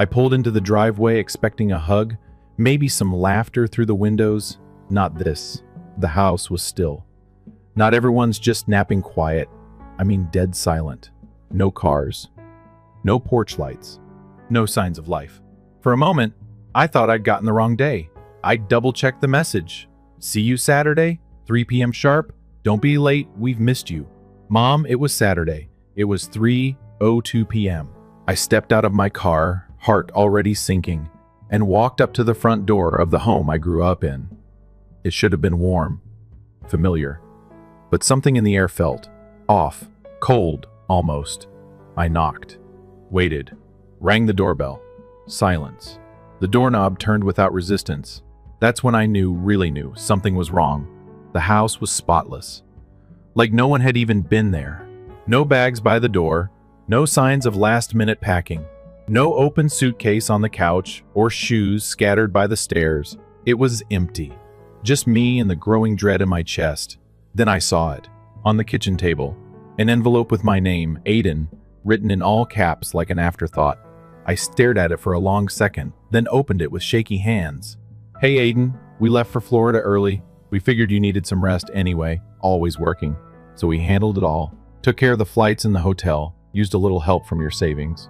I pulled into the driveway expecting a hug, maybe some laughter through the windows. Not this. The house was still. Not everyone's just napping quiet. I mean dead silent. No cars. No porch lights. No signs of life. For a moment, I thought I'd gotten the wrong day. I double-checked the message. See you Saturday, 3 p.m. sharp. Don't be late, we've missed you. Mom, it was Saturday. It was 3:02 p.m. I stepped out of my car, heart already sinking, and walked up to the front door of the home I grew up in. It should have been warm, familiar, but something in the air felt off, cold, almost. I knocked, waited, rang the doorbell. Silence. The doorknob turned without resistance. That's when I knew, really knew, something was wrong. The house was spotless. Like no one had even been there. No bags by the door, no signs of last-minute packing, no open suitcase on the couch or shoes scattered by the stairs. It was empty. Just me and the growing dread in my chest. Then I saw it. On the kitchen table. An envelope with my name, Aiden, written in all caps like an afterthought. I stared at it for a long second, then opened it with shaky hands. Hey Aiden, we left for Florida early. We figured you needed some rest anyway, always working. So we handled it all. Took care of the flights and the hotel. Used a little help from your savings.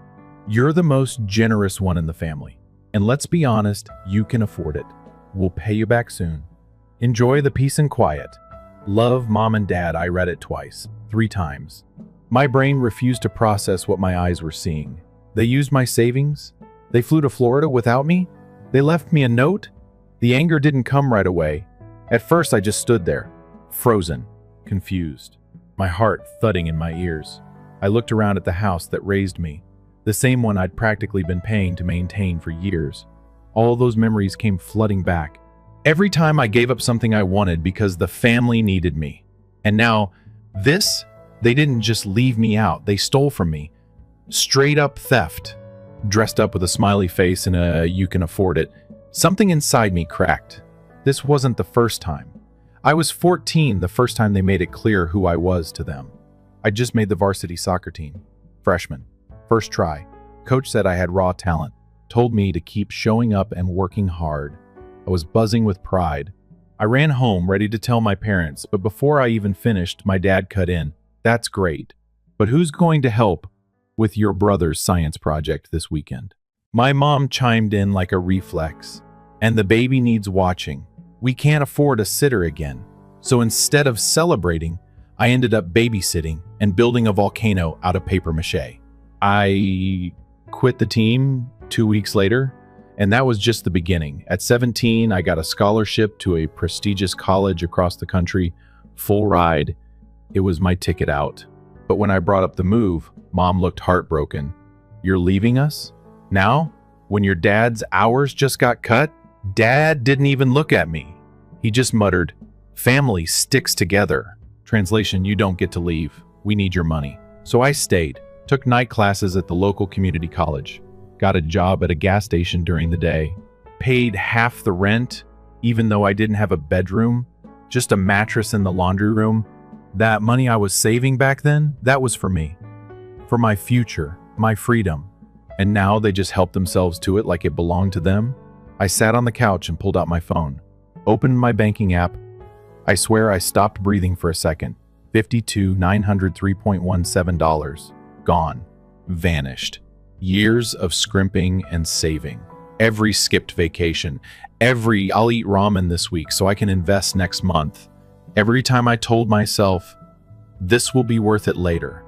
You're the most generous one in the family. And let's be honest, you can afford it. We'll pay you back soon. Enjoy the peace and quiet. Love, Mom and Dad. I read it twice, 3 times. My brain refused to process what my eyes were seeing. They used my savings? They flew to Florida without me? They left me a note? The anger didn't come right away. At first I just stood there, frozen, confused, my heart thudding in my ears. I looked around at the house that raised me, the same one I'd practically been paying to maintain for years. All those memories came flooding back. Every time I gave up something I wanted because the family needed me. And now, this, they didn't just leave me out, they stole from me. Straight up theft. Dressed up with a smiley face and a "you can afford it." Something inside me cracked. This wasn't the first time. I was 14 the first time they made it clear who I was to them. I just made the varsity soccer team. Freshman. First try. Coach said I had raw talent. Told me to keep showing up and working hard. I was buzzing with pride. I ran home ready to tell my parents, but before I even finished, my dad cut in. That's great. But who's going to help with your brother's science project this weekend? My mom chimed in like a reflex. And the baby needs watching. We can't afford a sitter again. So instead of celebrating, I ended up babysitting and building a volcano out of paper mache. I quit the team 2 weeks later, and that was just the beginning. At 17, I got a scholarship to a prestigious college across the country, full ride. It was my ticket out. But when I brought up the move, Mom looked heartbroken. You're leaving us? Now? When your dad's hours just got cut? Dad didn't even look at me. He just muttered, "Family sticks together." Translation, you don't get to leave. We need your money. So I stayed, took night classes at the local community college, got a job at a gas station during the day, paid half the rent, even though I didn't have a bedroom, just a mattress in the laundry room. That money I was saving back then, that was for me, for my future, my freedom. And now they just help themselves to it like it belonged to them. I sat on the couch and pulled out my phone, opened my banking app. I swear I stopped breathing for a second. $52,903.17. Gone. Vanished. Years of scrimping and saving. Every skipped vacation. Every "I'll eat ramen this week so I can invest next month." Every time I told myself, this will be worth it later,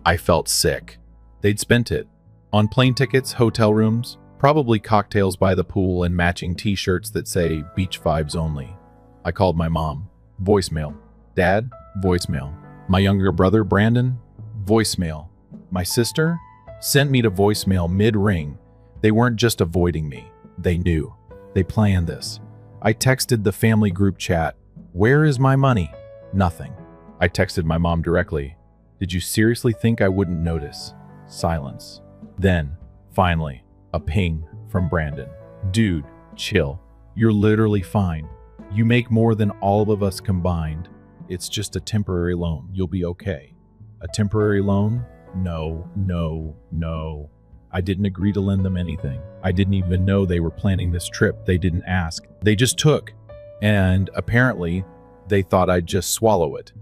I felt sick. They'd spent it. On plane tickets, hotel rooms, probably cocktails by the pool and matching t-shirts that say "Beach Vibes Only." I called my mom. Voicemail. Dad? Voicemail. My younger brother, Brandon? Voicemail. My sister? Sent me to voicemail mid-ring. They weren't just avoiding me. They knew. They planned this. I texted the family group chat. Where is my money? Nothing. I texted my mom directly. Did you seriously think I wouldn't notice? Silence. Then, finally, a ping from Brandon. Dude, chill. You're literally fine. You make more than all of us combined. It's just a temporary loan. You'll be okay. A temporary loan? No, no, no. I didn't agree to lend them anything. I didn't even know they were planning this trip. They didn't ask. They just took. And apparently, they thought I'd just swallow it.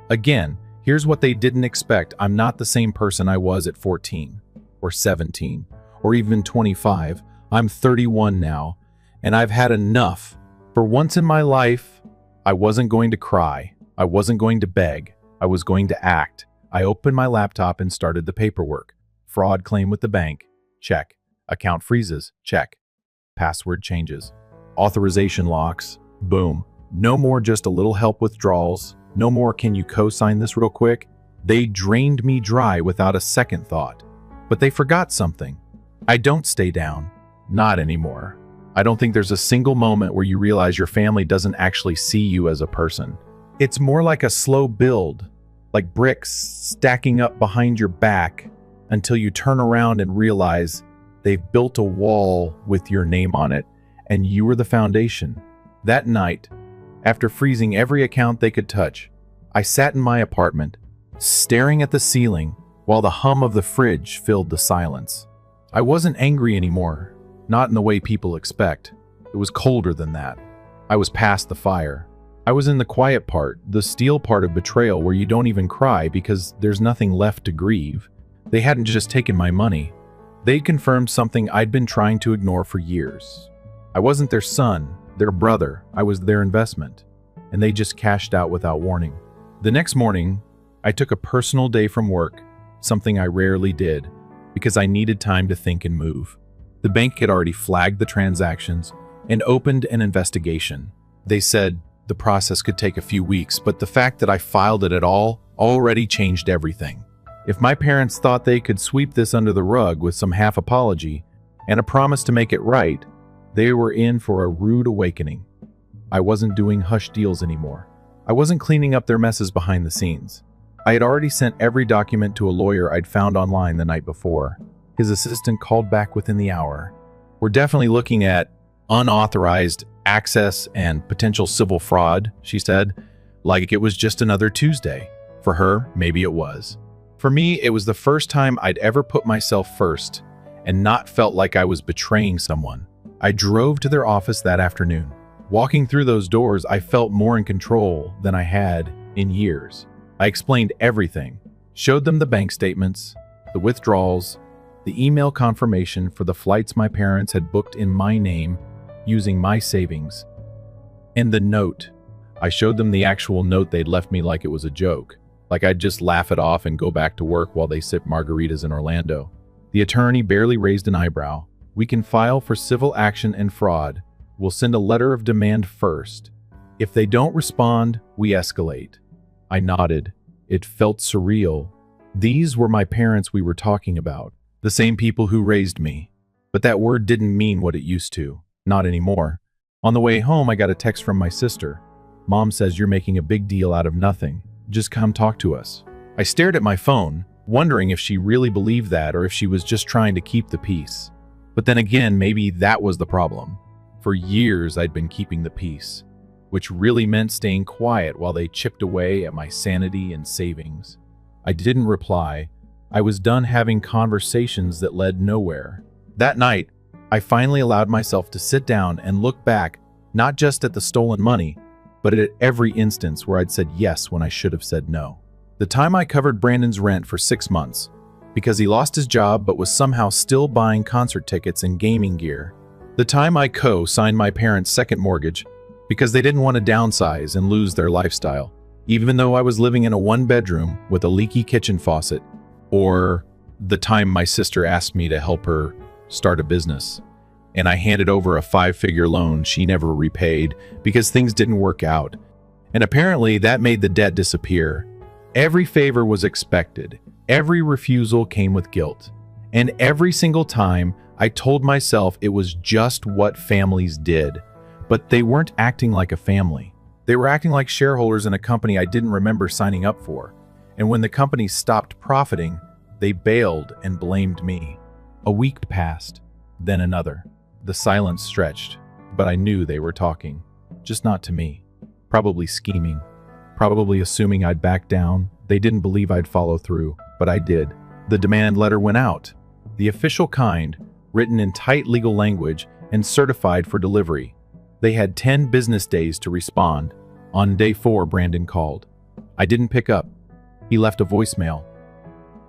Again, here's what they didn't expect. I'm not the same person I was at 14 or 17 or even 25. I'm 31 now, and I've had enough. For once in my life, I wasn't going to cry. I wasn't going to beg. I was going to act. I opened my laptop and started the paperwork. Fraud claim with the bank. Check. Account freezes. Check. Password changes. Authorization locks. Boom. No more just a little help withdrawals. No more can you co-sign this real quick. They drained me dry without a second thought. But they forgot something. I don't stay down. Not anymore. I don't think there's a single moment where you realize your family doesn't actually see you as a person. It's more like a slow build, like bricks stacking up behind your back until you turn around and realize they've built a wall with your name on it, and you were the foundation. That night, after freezing every account they could touch, I sat in my apartment, staring at the ceiling while the hum of the fridge filled the silence. I wasn't angry anymore, not in the way people expect. It was colder than that. I was past the fire. I was in the quiet part, the steel part of betrayal where you don't even cry because there's nothing left to grieve. They hadn't just taken my money. They'd confirmed something I'd been trying to ignore for years. I wasn't their son, their brother. I was their investment. And they just cashed out without warning. The next morning, I took a personal day from work, something I rarely did, because I needed time to think and move. The bank had already flagged the transactions and opened an investigation. They said the process could take a few weeks, but the fact that I filed it at all already changed everything. If my parents thought they could sweep this under the rug with some half apology and a promise to make it right, they were in for a rude awakening. I wasn't doing hush deals anymore. I wasn't cleaning up their messes behind the scenes. I had already sent every document to a lawyer I'd found online the night before. His assistant called back within the hour. We're definitely looking at unauthorized access and potential civil fraud, she said, like it was just another Tuesday. For her, maybe it was. For me, it was the first time I'd ever put myself first and not felt like I was betraying someone. I drove to their office that afternoon. Walking through those doors, I felt more in control than I had in years. I explained everything, showed them the bank statements, the withdrawals, the email confirmation for the flights my parents had booked in my name using my savings, and the note. I showed them the actual note they'd left me like it was a joke, like I'd just laugh it off and go back to work while they sip margaritas in Orlando. The attorney barely raised an eyebrow. We can file for civil action and fraud. We'll send a letter of demand first. If they don't respond, we escalate. I nodded. It felt surreal. These were my parents we were talking about, the same people who raised me. But that word didn't mean what it used to. Not anymore. On the way home, I got a text from my sister. Mom says you're making a big deal out of nothing. Just come talk to us. I stared at my phone, wondering if she really believed that or if she was just trying to keep the peace. But then again, maybe that was the problem. For years, I'd been keeping the peace, which really meant staying quiet while they chipped away at my sanity and savings. I didn't reply. I was done having conversations that led nowhere. That night, I finally allowed myself to sit down and look back, not just at the stolen money, but at every instance where I'd said yes when I should have said no. The time I covered Brandon's rent for 6 months, because he lost his job but was somehow still buying concert tickets and gaming gear. The time I co-signed my parents' second mortgage, because they didn't want to downsize and lose their lifestyle, even though I was living in a one-bedroom with a leaky kitchen faucet. Or the time my sister asked me to help her start a business, and I handed over a 5-figure loan she never repaid because things didn't work out. And apparently that made the debt disappear. Every favor was expected. Every refusal came with guilt. And every single time, I told myself it was just what families did. But they weren't acting like a family. They were acting like shareholders in a company I didn't remember signing up for. And when the company stopped profiting, they bailed and blamed me. A week passed, then another. The silence stretched, but I knew they were talking. Just not to me. Probably scheming. Probably assuming I'd back down. They didn't believe I'd follow through, but I did. The demand letter went out. The official kind, written in tight legal language and certified for delivery. They had 10 business days to respond. On day 4, Brandon called. I didn't pick up. He left a voicemail.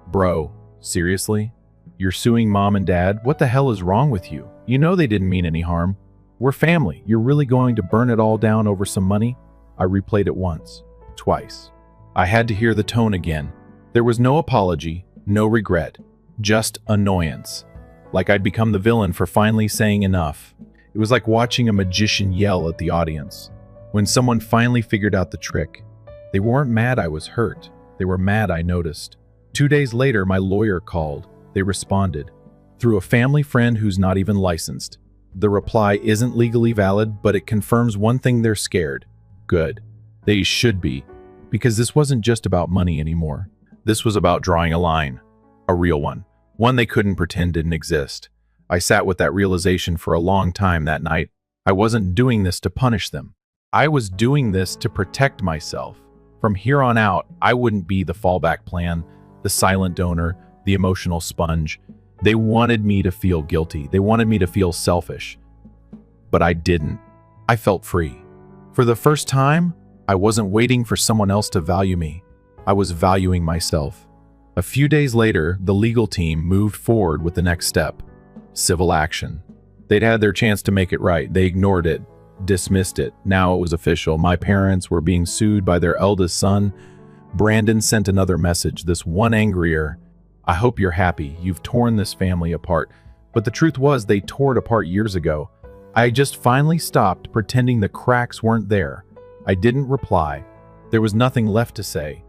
Bro, seriously? You're suing mom and dad? What the hell is wrong with you? You know they didn't mean any harm. We're family. You're really going to burn it all down over some money? I replayed it once, twice. I had to hear the tone again. There was no apology, no regret, just annoyance. Like I'd become the villain for finally saying enough. It was like watching a magician yell at the audience. When someone finally figured out the trick, they weren't mad I was hurt. They were mad I noticed. 2 days later, my lawyer called. They responded. Through a family friend who's not even licensed. The reply isn't legally valid, but it confirms one thing: they're scared. Good. They should be. Because this wasn't just about money anymore. This was about drawing a line. A real one. One they couldn't pretend didn't exist. I sat with that realization for a long time that night. I wasn't doing this to punish them. I was doing this to protect myself. From here on out, I wouldn't be the fallback plan, the silent donor, the emotional sponge. They wanted me to feel guilty. They wanted me to feel selfish. But I didn't. I felt free. For the first time, I wasn't waiting for someone else to value me. I was valuing myself. A few days later, the legal team moved forward with the next step: civil action. They'd had their chance to make it right. They ignored it, dismissed it. Now it was official. My parents were being sued by their eldest son. Brandon sent another message, this one angrier. I hope you're happy. You've torn this family apart. But the truth was, they tore it apart years ago. I just finally stopped pretending the cracks weren't there. I didn't reply. There was nothing left to say.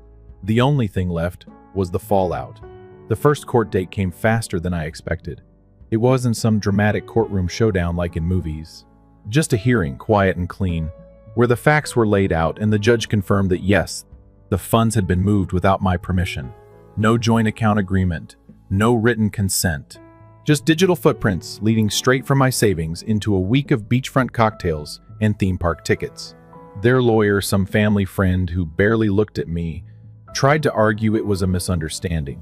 The only thing left was the fallout. The first court date came faster than I expected. It wasn't some dramatic courtroom showdown like in movies. Just a hearing, quiet and clean, where the facts were laid out and the judge confirmed that yes, the funds had been moved without my permission. No joint account agreement, no written consent. Just digital footprints leading straight from my savings into a week of beachfront cocktails and theme park tickets. Their lawyer, some family friend who barely looked at me, tried to argue it was a misunderstanding.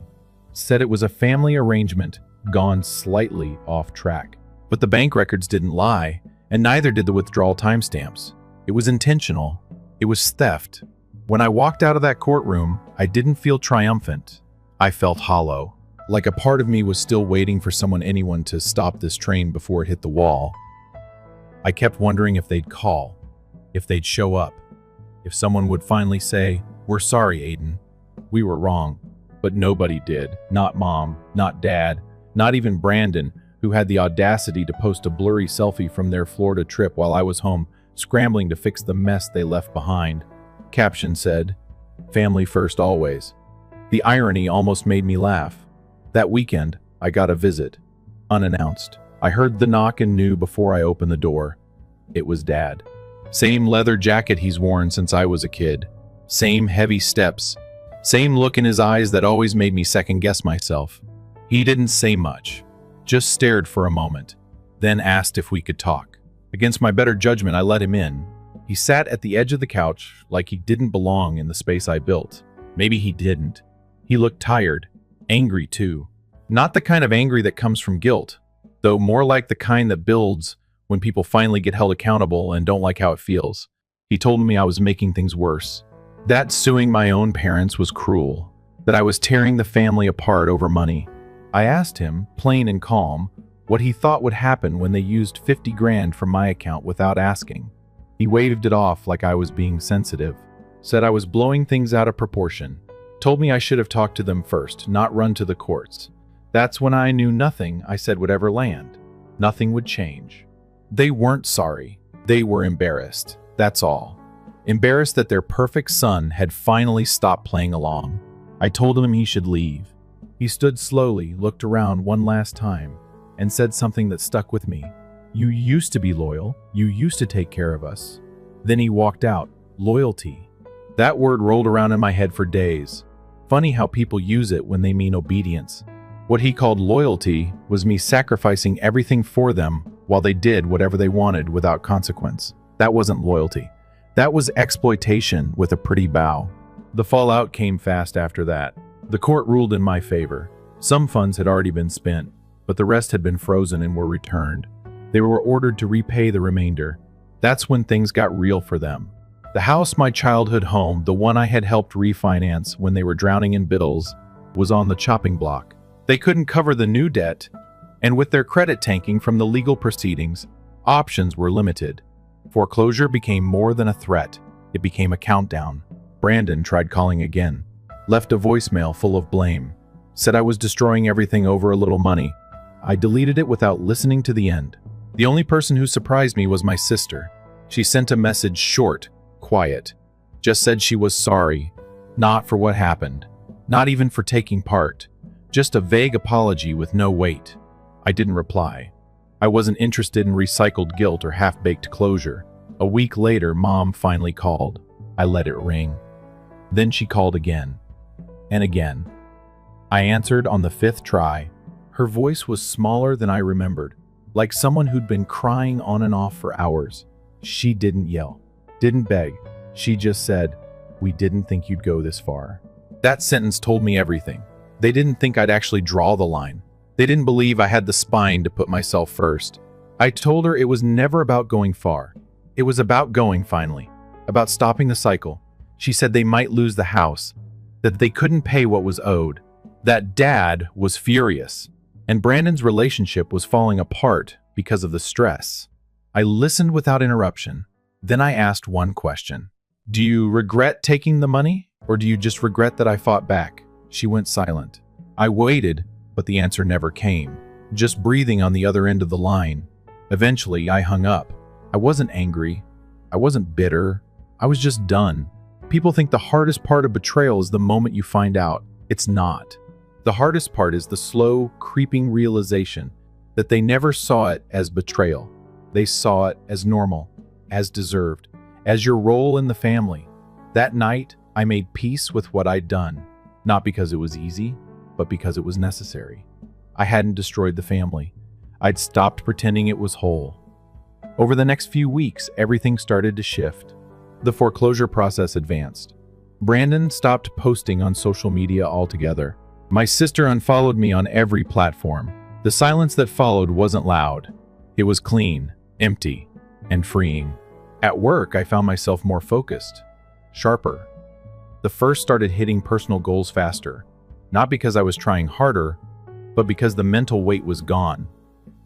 Said it was a family arrangement gone slightly off track. But the bank records didn't lie, and neither did the withdrawal timestamps. It was intentional. It was theft. When I walked out of that courtroom, I didn't feel triumphant. I felt hollow, like a part of me was still waiting for anyone to stop this train before it hit the wall. I kept wondering if they'd call, if they'd show up, if someone would finally say, "We're sorry, Aiden. We were wrong." But nobody did. Not mom, not dad, not even Brandon, who had the audacity to post a blurry selfie from their Florida trip while I was home, scrambling to fix the mess they left behind. Caption said, "Family first always." The irony almost made me laugh. That weekend, I got a visit, unannounced. I heard the knock and knew before I opened the door. It was Dad. Same leather jacket he's worn since I was a kid. Same heavy steps. Same look in his eyes that always made me second-guess myself. He didn't say much, just stared for a moment, then asked if we could talk. Against my better judgment, I let him in. He sat at the edge of the couch like he didn't belong in the space I built. Maybe he didn't. He looked tired, angry too. Not the kind of angry that comes from guilt, though more like the kind that builds when people finally get held accountable and don't like how it feels. He told me I was making things worse. That suing my own parents was cruel, that I was tearing the family apart over money. I asked him, plain and calm, what he thought would happen when they used 50 grand from my account without asking. He waved it off like I was being sensitive, said I was blowing things out of proportion, told me I should have talked to them first, not run to the courts. That's when I knew nothing I said would ever land. Nothing would change. They weren't sorry. They were embarrassed. That's all. Embarrassed that their perfect son had finally stopped playing along. I told him he should leave. He stood slowly, looked around one last time, and said something that stuck with me. "You used to be loyal. You used to take care of us." Then he walked out. Loyalty. That word rolled around in my head for days. Funny how people use it when they mean obedience. What he called loyalty was me sacrificing everything for them while they did whatever they wanted without consequence. That wasn't loyalty. That was exploitation with a pretty bow. The fallout came fast after that. The court ruled in my favor. Some funds had already been spent. but the rest had been frozen and were returned. They were ordered to repay the remainder. That's when things got real for them. The house, my childhood home, the one I had helped refinance when they were drowning in bills, was on the chopping block. They couldn't cover the new debt, and with their credit tanking from the legal proceedings, options were limited. Foreclosure became more than a threat. It became a countdown. Brandon tried calling again, left a voicemail full of blame, said I was destroying everything over a little money. I deleted it without listening to the end. The only person who surprised me was my sister. She sent a message short, quiet, just said she was sorry, not for what happened, not even for taking part, just a vague apology with no weight. I didn't reply. I wasn't interested in recycled guilt or half-baked closure. A week later, Mom finally called. I let it ring. Then she called again, and again. I answered on the 5th try. Her voice was smaller than I remembered, like someone who'd been crying on and off for hours. She didn't yell, didn't beg. She just said, "We didn't think you'd go this far." That sentence told me everything. They didn't think I'd actually draw the line. They didn't believe I had the spine to put myself first. I told her it was never about going far. It was about going finally, about stopping the cycle. She said they might lose the house, that they couldn't pay what was owed, that Dad was furious, and Brandon's relationship was falling apart because of the stress. I listened without interruption. Then I asked one question. "Do you regret taking the money, or do you just regret that I fought back?" She went silent. I waited, but the answer never came, just breathing on the other end of the line. Eventually, I hung up. I wasn't angry. I wasn't bitter. I was just done. People think the hardest part of betrayal is the moment you find out. It's not. The hardest part is the slow, creeping realization that they never saw it as betrayal. They saw it as normal, as deserved, as your role in the family. That night, I made peace with what I'd done, not because it was easy, but because it was necessary. I hadn't destroyed the family. I'd stopped pretending it was whole. Over the next few weeks, everything started to shift. The foreclosure process advanced. Brandon stopped posting on social media altogether. My sister unfollowed me on every platform. The silence that followed wasn't loud. It was clean, empty, and freeing. At work, I found myself more focused, sharper. The first started hitting personal goals faster, not because I was trying harder, but because the mental weight was gone.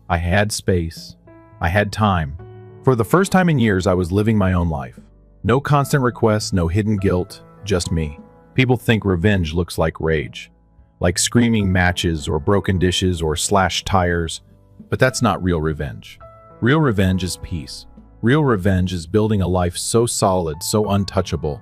I had space. I had time. For the first time in years, I was living my own life. No constant requests, no hidden guilt, just me. People think revenge looks like rage, like screaming matches or broken dishes or slashed tires, but that's not real revenge. Real revenge is peace. Real revenge is building a life so solid, so untouchable,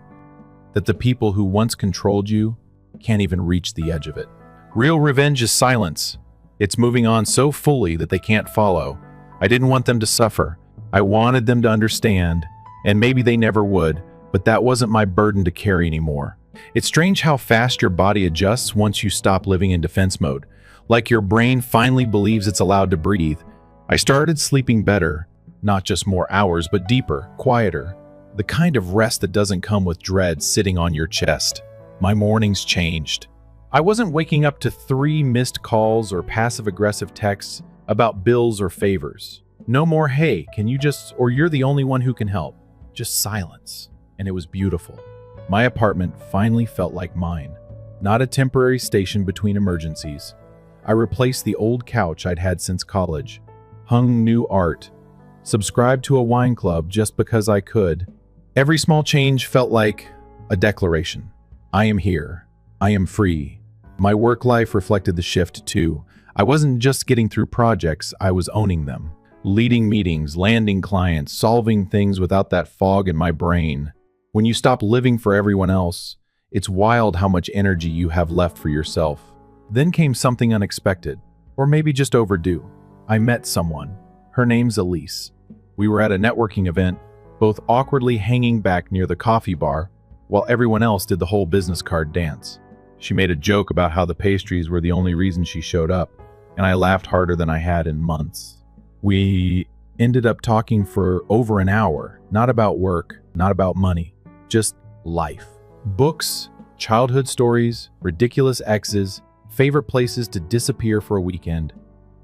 that the people who once controlled you can't even reach the edge of it. Real revenge is silence. It's moving on so fully that they can't follow. I didn't want them to suffer. I wanted them to understand, and maybe they never would, but that wasn't my burden to carry anymore. It's strange how fast your body adjusts once you stop living in defense mode. Like your brain finally believes it's allowed to breathe. I started sleeping better, not just more hours, but deeper, quieter. The kind of rest that doesn't come with dread sitting on your chest. My mornings changed. I wasn't waking up to 3 missed calls or passive-aggressive texts about bills or favors. No more, "Hey, can you just," or "You're the only one who can help." Just silence. And it was beautiful. My apartment finally felt like mine, not a temporary station between emergencies. I replaced the old couch I'd had since college, hung new art, subscribed to a wine club just because I could. Every small change felt like a declaration. I am here. I am free. My work life reflected the shift too. I wasn't just getting through projects, I was owning them. Leading meetings, landing clients, solving things without that fog in my brain. When you stop living for everyone else, it's wild how much energy you have left for yourself. Then came something unexpected, or maybe just overdue. I met someone. Her name's Elise. We were at a networking event, both awkwardly hanging back near the coffee bar, while everyone else did the whole business card dance. She made a joke about how the pastries were the only reason she showed up, and I laughed harder than I had in months. We ended up talking for over an hour, not about work, not about money, just life. Books, childhood stories, ridiculous exes, favorite places to disappear for a weekend.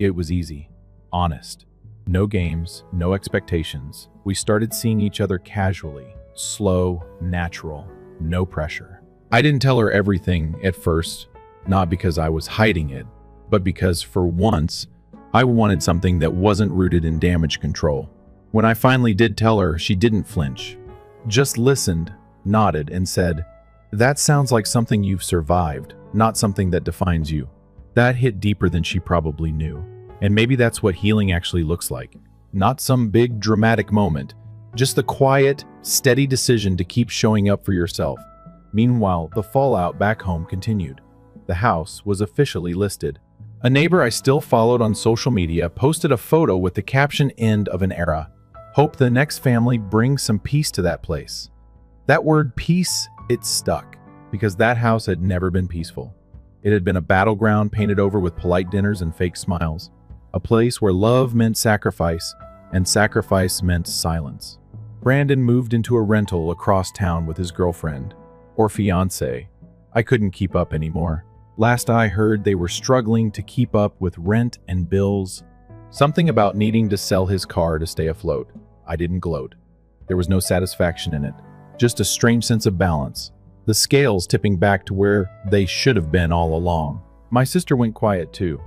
It was easy, honest. No games, no expectations. We started seeing each other casually, slow, natural, no pressure. I didn't tell her everything at first, not because I was hiding it, but because for once, I wanted something that wasn't rooted in damage control. When I finally did tell her, she didn't flinch, just listened, nodded, and said, "That sounds like something you've survived, not something that defines you." That hit deeper than she probably knew. And maybe that's what healing actually looks like. Not some big dramatic moment, just the quiet, steady decision to keep showing up for yourself. Meanwhile, the fallout back home continued. The house was officially listed. A neighbor I still followed on social media posted a photo with the caption "End of an era. Hope the next family brings some peace to that place." That word peace, it stuck, because that house had never been peaceful. It had been a battleground painted over with polite dinners and fake smiles. A place where love meant sacrifice, and sacrifice meant silence. Brandon moved into a rental across town with his girlfriend, or fiancé. I couldn't keep up anymore. Last I heard, they were struggling to keep up with rent and bills. Something about needing to sell his car to stay afloat. I didn't gloat. There was no satisfaction in it, just a strange sense of balance. The scales tipping back to where they should have been all along. My sister went quiet too.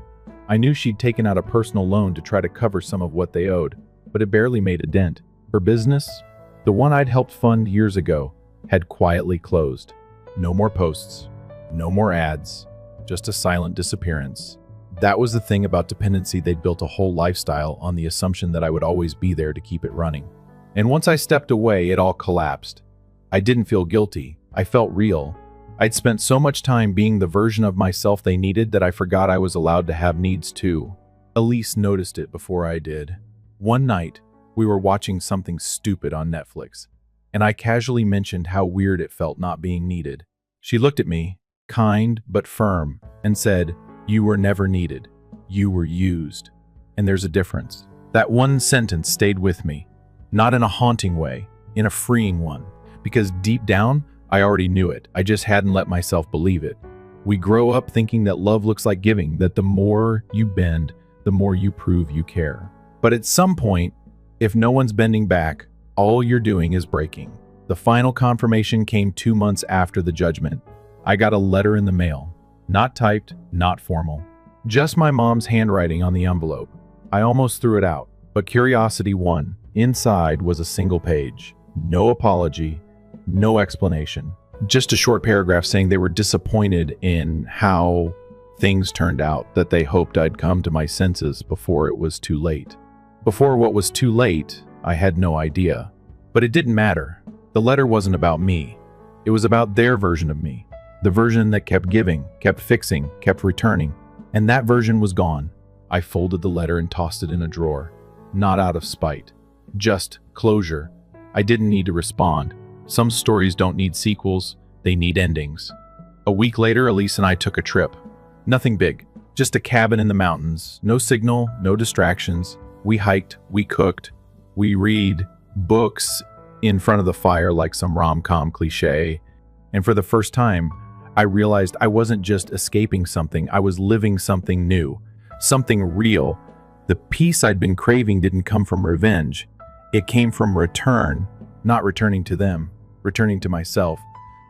I knew she'd taken out a personal loan to try to cover some of what they owed, but it barely made a dent. Her business, the one I'd helped fund years ago, had quietly closed. No more posts, no more ads, just a silent disappearance. That was the thing about dependency. They'd built a whole lifestyle on the assumption that I would always be there to keep it running. And once I stepped away, it all collapsed. I didn't feel guilty. I felt real. I'd spent so much time being the version of myself they needed that I forgot I was allowed to have needs too. Elise noticed it before I did. One night, we were watching something stupid on Netflix, and I casually mentioned how weird it felt not being needed. She looked at me, kind but firm, and said, "You were never needed. You were used." And there's a difference. That one sentence stayed with me, not in a haunting way, in a freeing one, because deep down, I already knew it. I just hadn't let myself believe it. We grow up thinking that love looks like giving, that the more you bend, the more you prove you care. But at some point, if no one's bending back, all you're doing is breaking. The final confirmation came 2 months after the judgment. I got a letter in the mail. Not typed, not formal. Just my mom's handwriting on the envelope. I almost threw it out, but curiosity won. Inside was a single page. No apology, no explanation. Just a short paragraph saying they were disappointed in how things turned out, that they hoped I'd come to my senses before it was too late. Before what was too late, I had no idea. But it didn't matter. The letter wasn't about me. It was about their version of me. The version that kept giving, kept fixing, kept returning. And that version was gone. I folded the letter and tossed it in a drawer. Not out of spite. Just closure. I didn't need to respond. Some stories don't need sequels, they need endings. A week later, Elise and I took a trip. Nothing big, just a cabin in the mountains. No signal, no distractions. We hiked, we cooked, we read books in front of the fire like some rom-com cliche. And for the first time, I realized I wasn't just escaping something, I was living something new, something real. The peace I'd been craving didn't come from revenge. It came from return, not returning to them, returning to myself.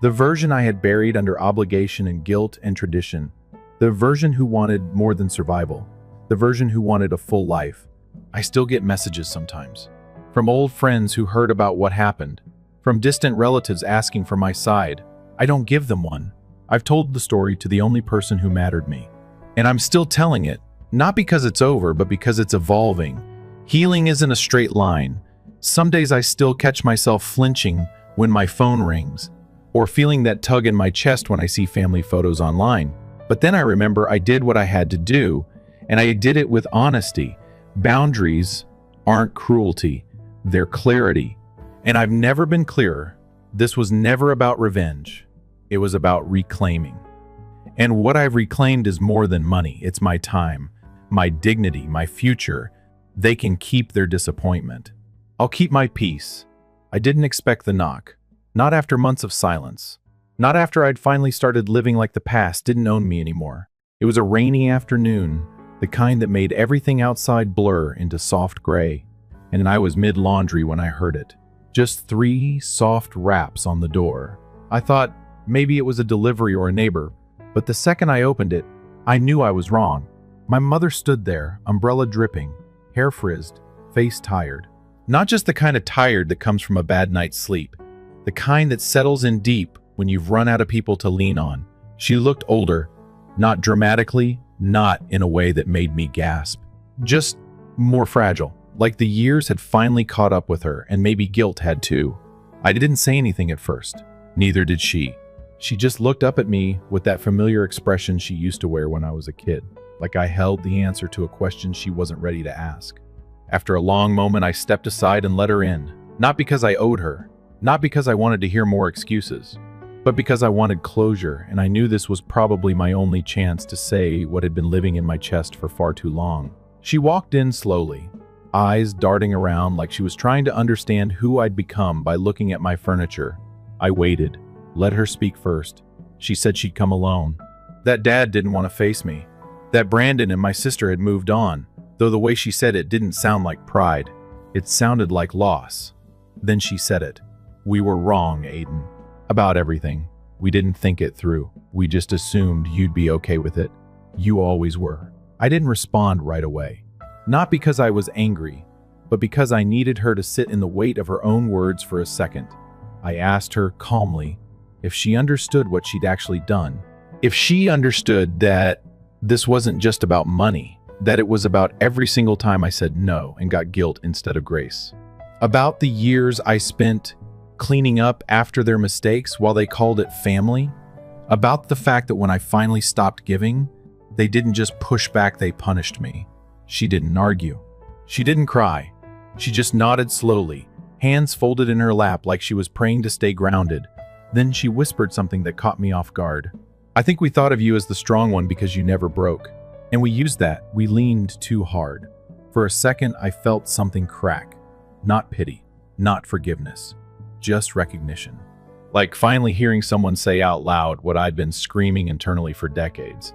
The version I had buried under obligation and guilt and tradition. The version who wanted more than survival. The version who wanted a full life. I still get messages sometimes. From old friends who heard about what happened. From distant relatives asking for my side. I don't give them one. I've told the story to the only person who mattered me. And I'm still telling it, not because it's over, but because it's evolving. Healing isn't a straight line. Some days I still catch myself flinching when my phone rings, or feeling that tug in my chest when I see family photos online. But then I remember I did what I had to do, and I did it with honesty. Boundaries aren't cruelty, they're clarity. And I've never been clearer. This was never about revenge. It was about reclaiming. And what I've reclaimed is more than money. It's my time, my dignity, my future. They can keep their disappointment. I'll keep my peace. I didn't expect the knock. Not after months of silence. Not after I'd finally started living like the past didn't own me anymore. It was a rainy afternoon. the kind that made everything outside blur into soft gray, and I was mid-laundry when I heard it. Just 3 soft raps on the door. I thought maybe it was a delivery or a neighbor, but the second I opened it, I knew I was wrong. My mother stood there, umbrella dripping, hair frizzed, face tired. Not just the kind of tired that comes from a bad night's sleep, the kind that settles in deep when you've run out of people to lean on. She looked older, not dramatically, not in a way that made me gasp. Just more fragile, like the years had finally caught up with her, and maybe guilt had too. I didn't say anything at first. Neither did she. She just looked up at me with that familiar expression she used to wear when I was a kid, like I held the answer to a question she wasn't ready to ask. After a long moment, I stepped aside and let her in, not because I owed her, not because I wanted to hear more excuses, but because I wanted closure, and I knew this was probably my only chance to say what had been living in my chest for far too long. She walked in slowly, eyes darting around like she was trying to understand who I'd become by looking at my furniture. I waited, let her speak first. She said she'd come alone. That dad didn't want to face me. That Brandon and my sister had moved on, though the way she said it didn't sound like pride. It sounded like loss. Then she said it. We were wrong, Aiden. About everything. We didn't think it through. We just assumed you'd be okay with it. You always were. I didn't respond right away. Not because I was angry, but because I needed her to sit in the weight of her own words for a second. I asked her calmly if she understood what she'd actually done. If she understood that this wasn't just about money, that it was about every single time I said no and got guilt instead of grace. About the years I spent cleaning up after their mistakes while they called it family. About the fact that when I finally stopped giving, they didn't just push back, they punished me. She didn't argue. She didn't cry. She just nodded slowly, hands folded in her lap like she was praying to stay grounded. Then she whispered something that caught me off guard. I think we thought of you as the strong one because you never broke. And we used that. We leaned too hard. For a second, I felt something crack. Not pity, not forgiveness, just recognition. Like finally hearing someone say out loud what I'd been screaming internally for decades.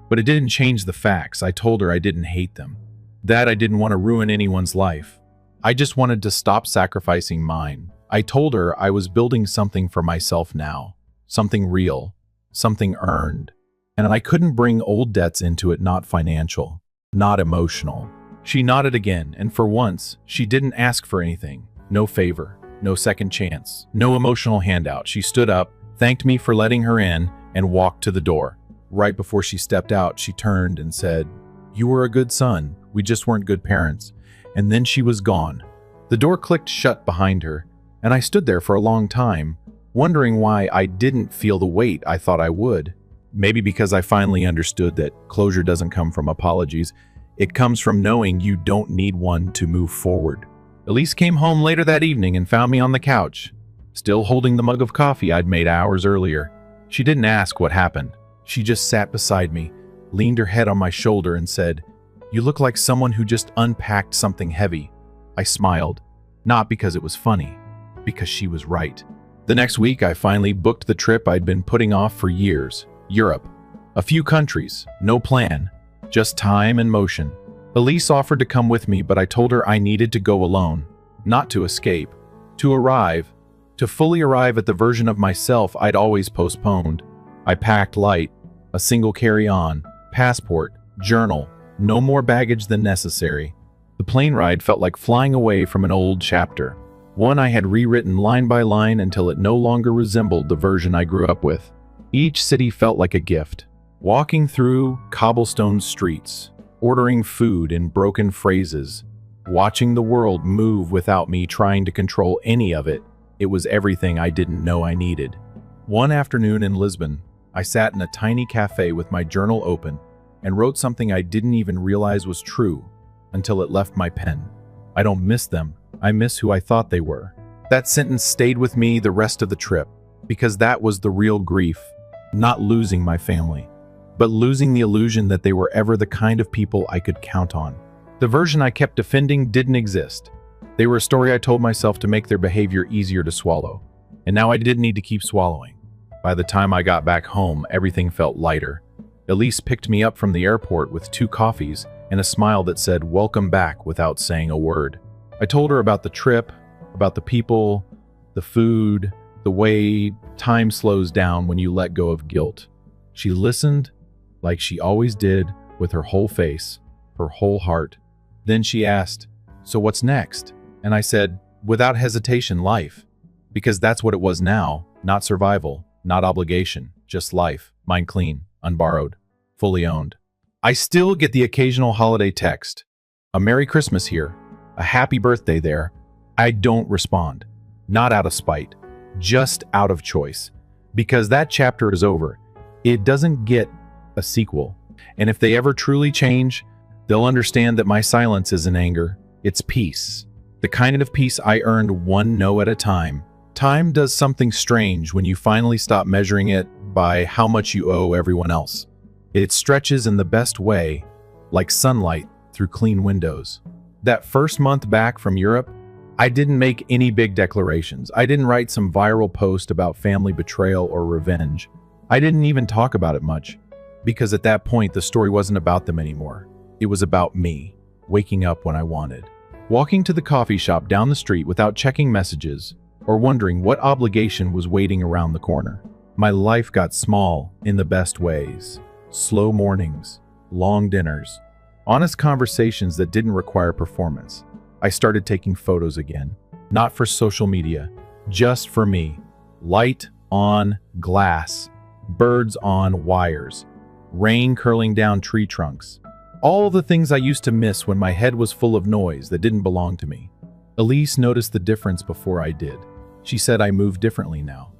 But it didn't change the facts. I told her I didn't hate them, that I didn't want to ruin anyone's life. I just wanted to stop sacrificing mine. I told her I was building something for myself now, something real, something earned. And I couldn't bring old debts into it, not financial, not emotional. She nodded again, and for once, she didn't ask for anything. No favor, no second chance, no emotional handout. She stood up, thanked me for letting her in, and walked to the door. Right before she stepped out, she turned and said, "You were a good son. We just weren't good parents." And then she was gone. The door clicked shut behind her, and I stood there for a long time, wondering why I didn't feel the weight I thought I would. Maybe because I finally understood that closure doesn't come from apologies. It comes from knowing you don't need one to move forward. Elise came home later that evening and found me on the couch, still holding the mug of coffee I'd made hours earlier. She didn't ask what happened. She just sat beside me, leaned her head on my shoulder and said, "You look like someone who just unpacked something heavy." I smiled, not because it was funny, because she was right. The next week, I finally booked the trip I'd been putting off for years. Europe. A few countries, no plan, just time and motion. Elise offered to come with me, but I told her I needed to go alone. Not to escape, to arrive, to fully arrive at the version of myself I'd always postponed. I packed light, a single carry-on, passport, journal, no more baggage than necessary. The plane ride felt like flying away from an old chapter, one I had rewritten line by line until it no longer resembled the version I grew up with. Each city felt like a gift. Walking through cobblestone streets, ordering food in broken phrases, watching the world move without me trying to control any of it, it was everything I didn't know I needed. One afternoon in Lisbon, I sat in a tiny cafe with my journal open and wrote something I didn't even realize was true until it left my pen. I don't miss them. I miss who I thought they were. That sentence stayed with me the rest of the trip, because that was the real grief. Not losing my family, but losing the illusion that they were ever the kind of people I could count on. The version I kept defending didn't exist. They were a story I told myself to make their behavior easier to swallow. And now I didn't need to keep swallowing. By the time I got back home, everything felt lighter. Elise picked me up from the airport with 2 coffees and a smile that said, "Welcome back," without saying a word. I told her about the trip, about the people, the food, the way time slows down when you let go of guilt. She listened like she always did, with her whole face, her whole heart. Then she asked, "So what's next?" And I said, without hesitation, life. Because that's what it was now, not survival, not obligation, just life, mine clean, unborrowed, fully owned. I still get the occasional holiday text, a Merry Christmas here, a Happy Birthday there. I don't respond, not out of spite, just out of choice, because that chapter is over. It doesn't get a sequel. And if they ever truly change, they'll understand that my silence isn't anger, it's peace. The kind of peace I earned one no at a time. Time does something strange when you finally stop measuring it by how much you owe everyone else. It stretches in the best way, like sunlight through clean windows. That first month back from Europe, I didn't make any big declarations. I didn't write some viral post about family betrayal or revenge. I didn't even talk about it much, because at that point the story wasn't about them anymore. It was about me, waking up when I wanted, walking to the coffee shop down the street without checking messages or wondering what obligation was waiting around the corner. My life got small in the best ways. Slow mornings, long dinners, honest conversations that didn't require performance. I started taking photos again, not for social media, just for me. Light on glass, birds on wires, rain curling down tree trunks. All the things I used to miss when my head was full of noise that didn't belong to me. Elise noticed the difference before I did. She said I moved differently now,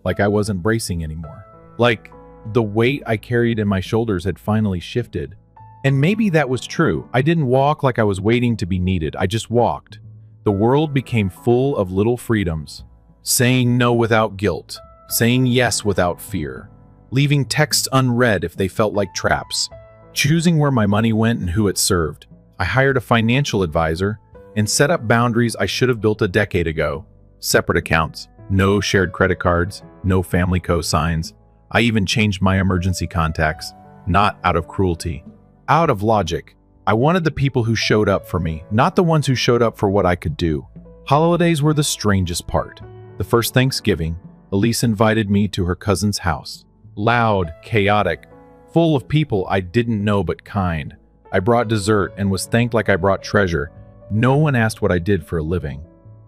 like I wasn't bracing anymore. Like the weight I carried in my shoulders had finally shifted. And maybe that was true. I didn't walk like I was waiting to be needed. I just walked. The world became full of little freedoms. Saying no without guilt. Saying yes without fear. Leaving texts unread if they felt like traps. Choosing where my money went and who it served. I hired a financial advisor and set up boundaries I should have built a decade ago. Separate accounts, no shared credit cards, no family cosigns. I even changed my emergency contacts, not out of cruelty, out of logic. I wanted the people who showed up for me, not the ones who showed up for what I could do. Holidays were the strangest part. The first Thanksgiving, Elise invited me to her cousin's house. Loud, chaotic, full of people I didn't know but kind. I brought dessert and was thanked like I brought treasure. No one asked what I did for a living.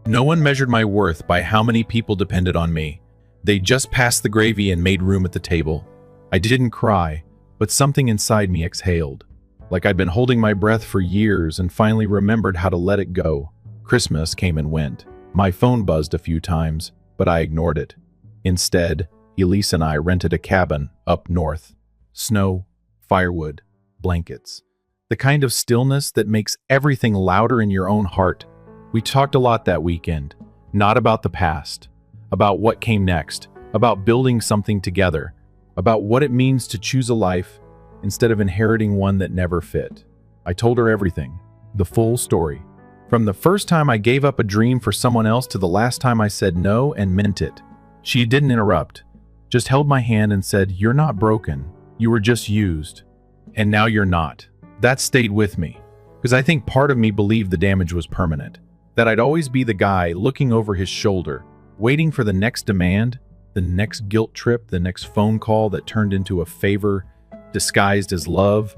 No one measured my worth by how many people depended on me. They just passed the gravy and made room at the table. I didn't cry, but something inside me exhaled, like I'd been holding my breath for years and finally remembered how to let it go. Christmas came and went. My phone buzzed a few times, but I ignored it. Instead, Elise and I rented a cabin up north. Snow, firewood, blankets. The kind of stillness that makes everything louder in your own heart. We talked a lot that weekend, not about the past, about what came next, about building something together, about what it means to choose a life instead of inheriting one that never fit. I told her everything, the full story. From the first time I gave up a dream for someone else to the last time I said no and meant it. She didn't interrupt, just held my hand and said, "You're not broken. You were just used. And now you're not." That stayed with me, because I think part of me believed the damage was permanent, that I'd always be the guy looking over his shoulder, waiting for the next demand, the next guilt trip, the next phone call that turned into a favor disguised as love.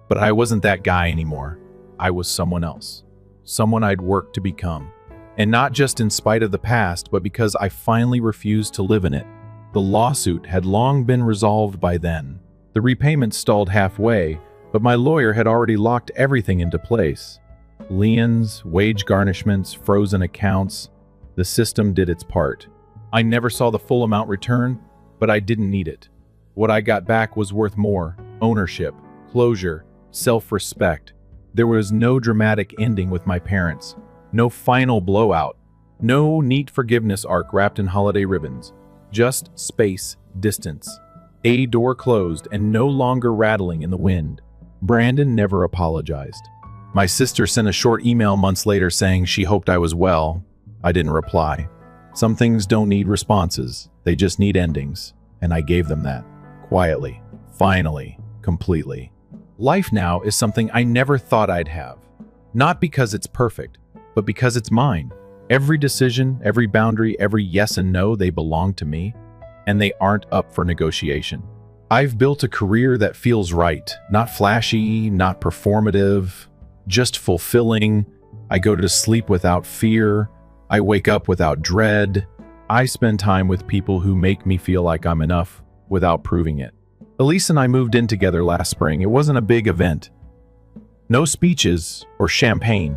But I wasn't that guy anymore. I was someone else, someone I'd worked to become. And not just in spite of the past, but because I finally refused to live in it. The lawsuit had long been resolved by then. The repayment stalled halfway, but my lawyer had already locked everything into place. Liens, wage garnishments, frozen accounts. The system did its part. I never saw the full amount returned, but I didn't need it. What I got back was worth more: ownership, closure, self-respect. There was no dramatic ending with my parents, no final blowout, no neat forgiveness arc wrapped in holiday ribbons. Just space, distance. A door closed and no longer rattling in the wind. Brandon never apologized. My sister sent a short email months later saying she hoped I was well. I didn't reply. Some things don't need responses, they just need endings, and I gave them that. Quietly, finally, completely. Life now is something I never thought I'd have. Not because it's perfect, but because it's mine. Every decision, every boundary, every yes and no, they belong to me, and they aren't up for negotiation. I've built a career that feels right, not flashy, not performative, just fulfilling. I go to sleep without fear. I wake up without dread. I spend time with people who make me feel like I'm enough without proving it. Elise and I moved in together last spring. It wasn't a big event. No speeches or champagne,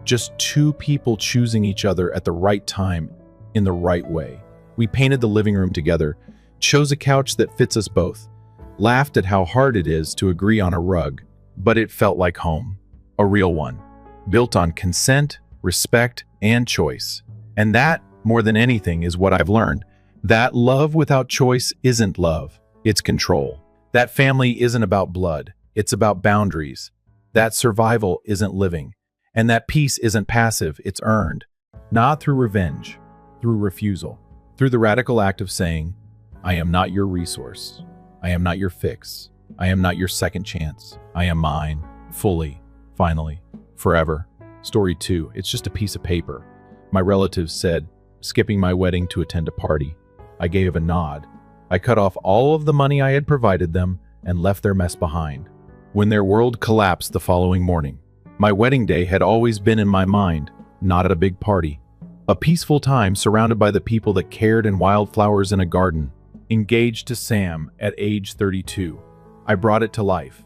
just two people choosing each other at the right time in the right way. We painted the living room together, chose a couch that fits us both, laughed at how hard it is to agree on a rug, but it felt like home, a real one, built on consent, respect, and choice. And that, more than anything, is what I've learned. That love without choice isn't love, it's control. That family isn't about blood, it's about boundaries. That survival isn't living. And that peace isn't passive, it's earned. Not through revenge, through refusal. Through the radical act of saying, I am not your resource. I am not your fix. I am not your second chance. I am mine, fully, finally, forever. Story 2, it's just a piece of paper. My relatives said, skipping my wedding to attend a party. I gave a nod. I cut off all of the money I had provided them and left their mess behind. When their world collapsed the following morning, my wedding day had always been in my mind, not at a big party. A peaceful time surrounded by the people that cared and wildflowers in a garden. Engaged to Sam at age 32. I brought it to life.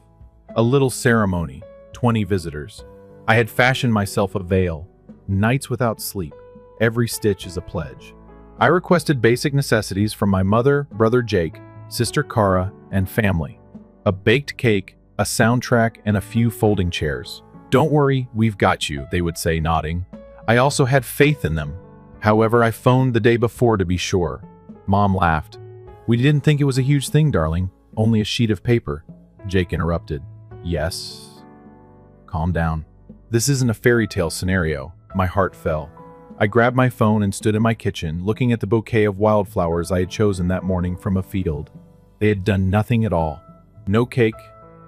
A little ceremony, 20 visitors. I had fashioned myself a veil, nights without sleep. Every stitch is a pledge. I requested basic necessities from my mother, brother Jake, sister Cara, and family. A baked cake, a soundtrack, and a few folding chairs. Don't worry, we've got you, they would say, nodding. I also had faith in them. However, I phoned the day before to be sure. Mom laughed. We didn't think it was a huge thing, darling. Only a sheet of paper. Jake interrupted. Yes. Calm down. This isn't a fairy tale scenario. My heart fell. I grabbed my phone and stood in my kitchen, looking at the bouquet of wildflowers I had chosen that morning from a field. They had done nothing at all. No cake,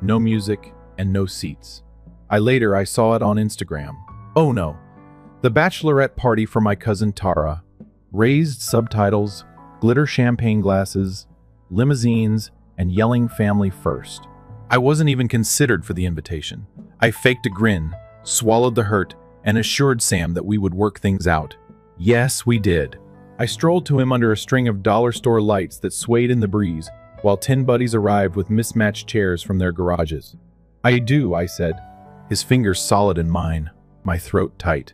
no music, and no seats. I saw it on Instagram. Oh no. The bachelorette party for my cousin Tara. Raised subtitles, glitter champagne glasses, limousines, and yelling family first. I wasn't even considered for the invitation. I faked a grin, swallowed the hurt, and assured Sam that we would work things out. Yes, we did. I strolled to him under a string of dollar store lights that swayed in the breeze, while 10 buddies arrived with mismatched chairs from their garages. I do, I said, his fingers solid in mine, my throat tight.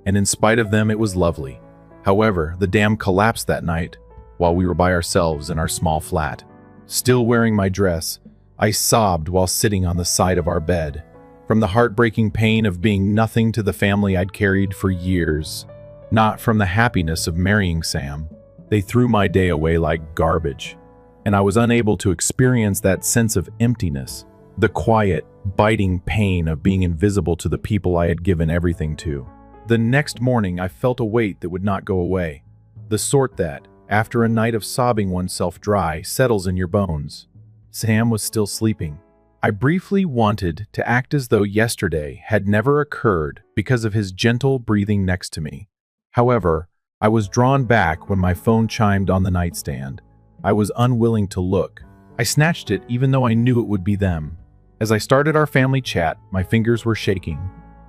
And in spite of them, it was lovely. However, the dam collapsed that night while we were by ourselves in our small flat. Still wearing my dress, I sobbed while sitting on the side of our bed. From the heartbreaking pain of being nothing to the family I'd carried for years. Not from the happiness of marrying Sam. They threw my day away like garbage. And I was unable to experience that sense of emptiness. The quiet, biting pain of being invisible to the people I had given everything to. The next morning, I felt a weight that would not go away. The sort that, after a night of sobbing oneself dry, settles in your bones. Sam was still sleeping. I briefly wanted to act as though yesterday had never occurred because of his gentle breathing next to me. However, I was drawn back when my phone chimed on the nightstand. I was unwilling to look. I snatched it even though I knew it would be them. As I started our family chat, my fingers were shaking.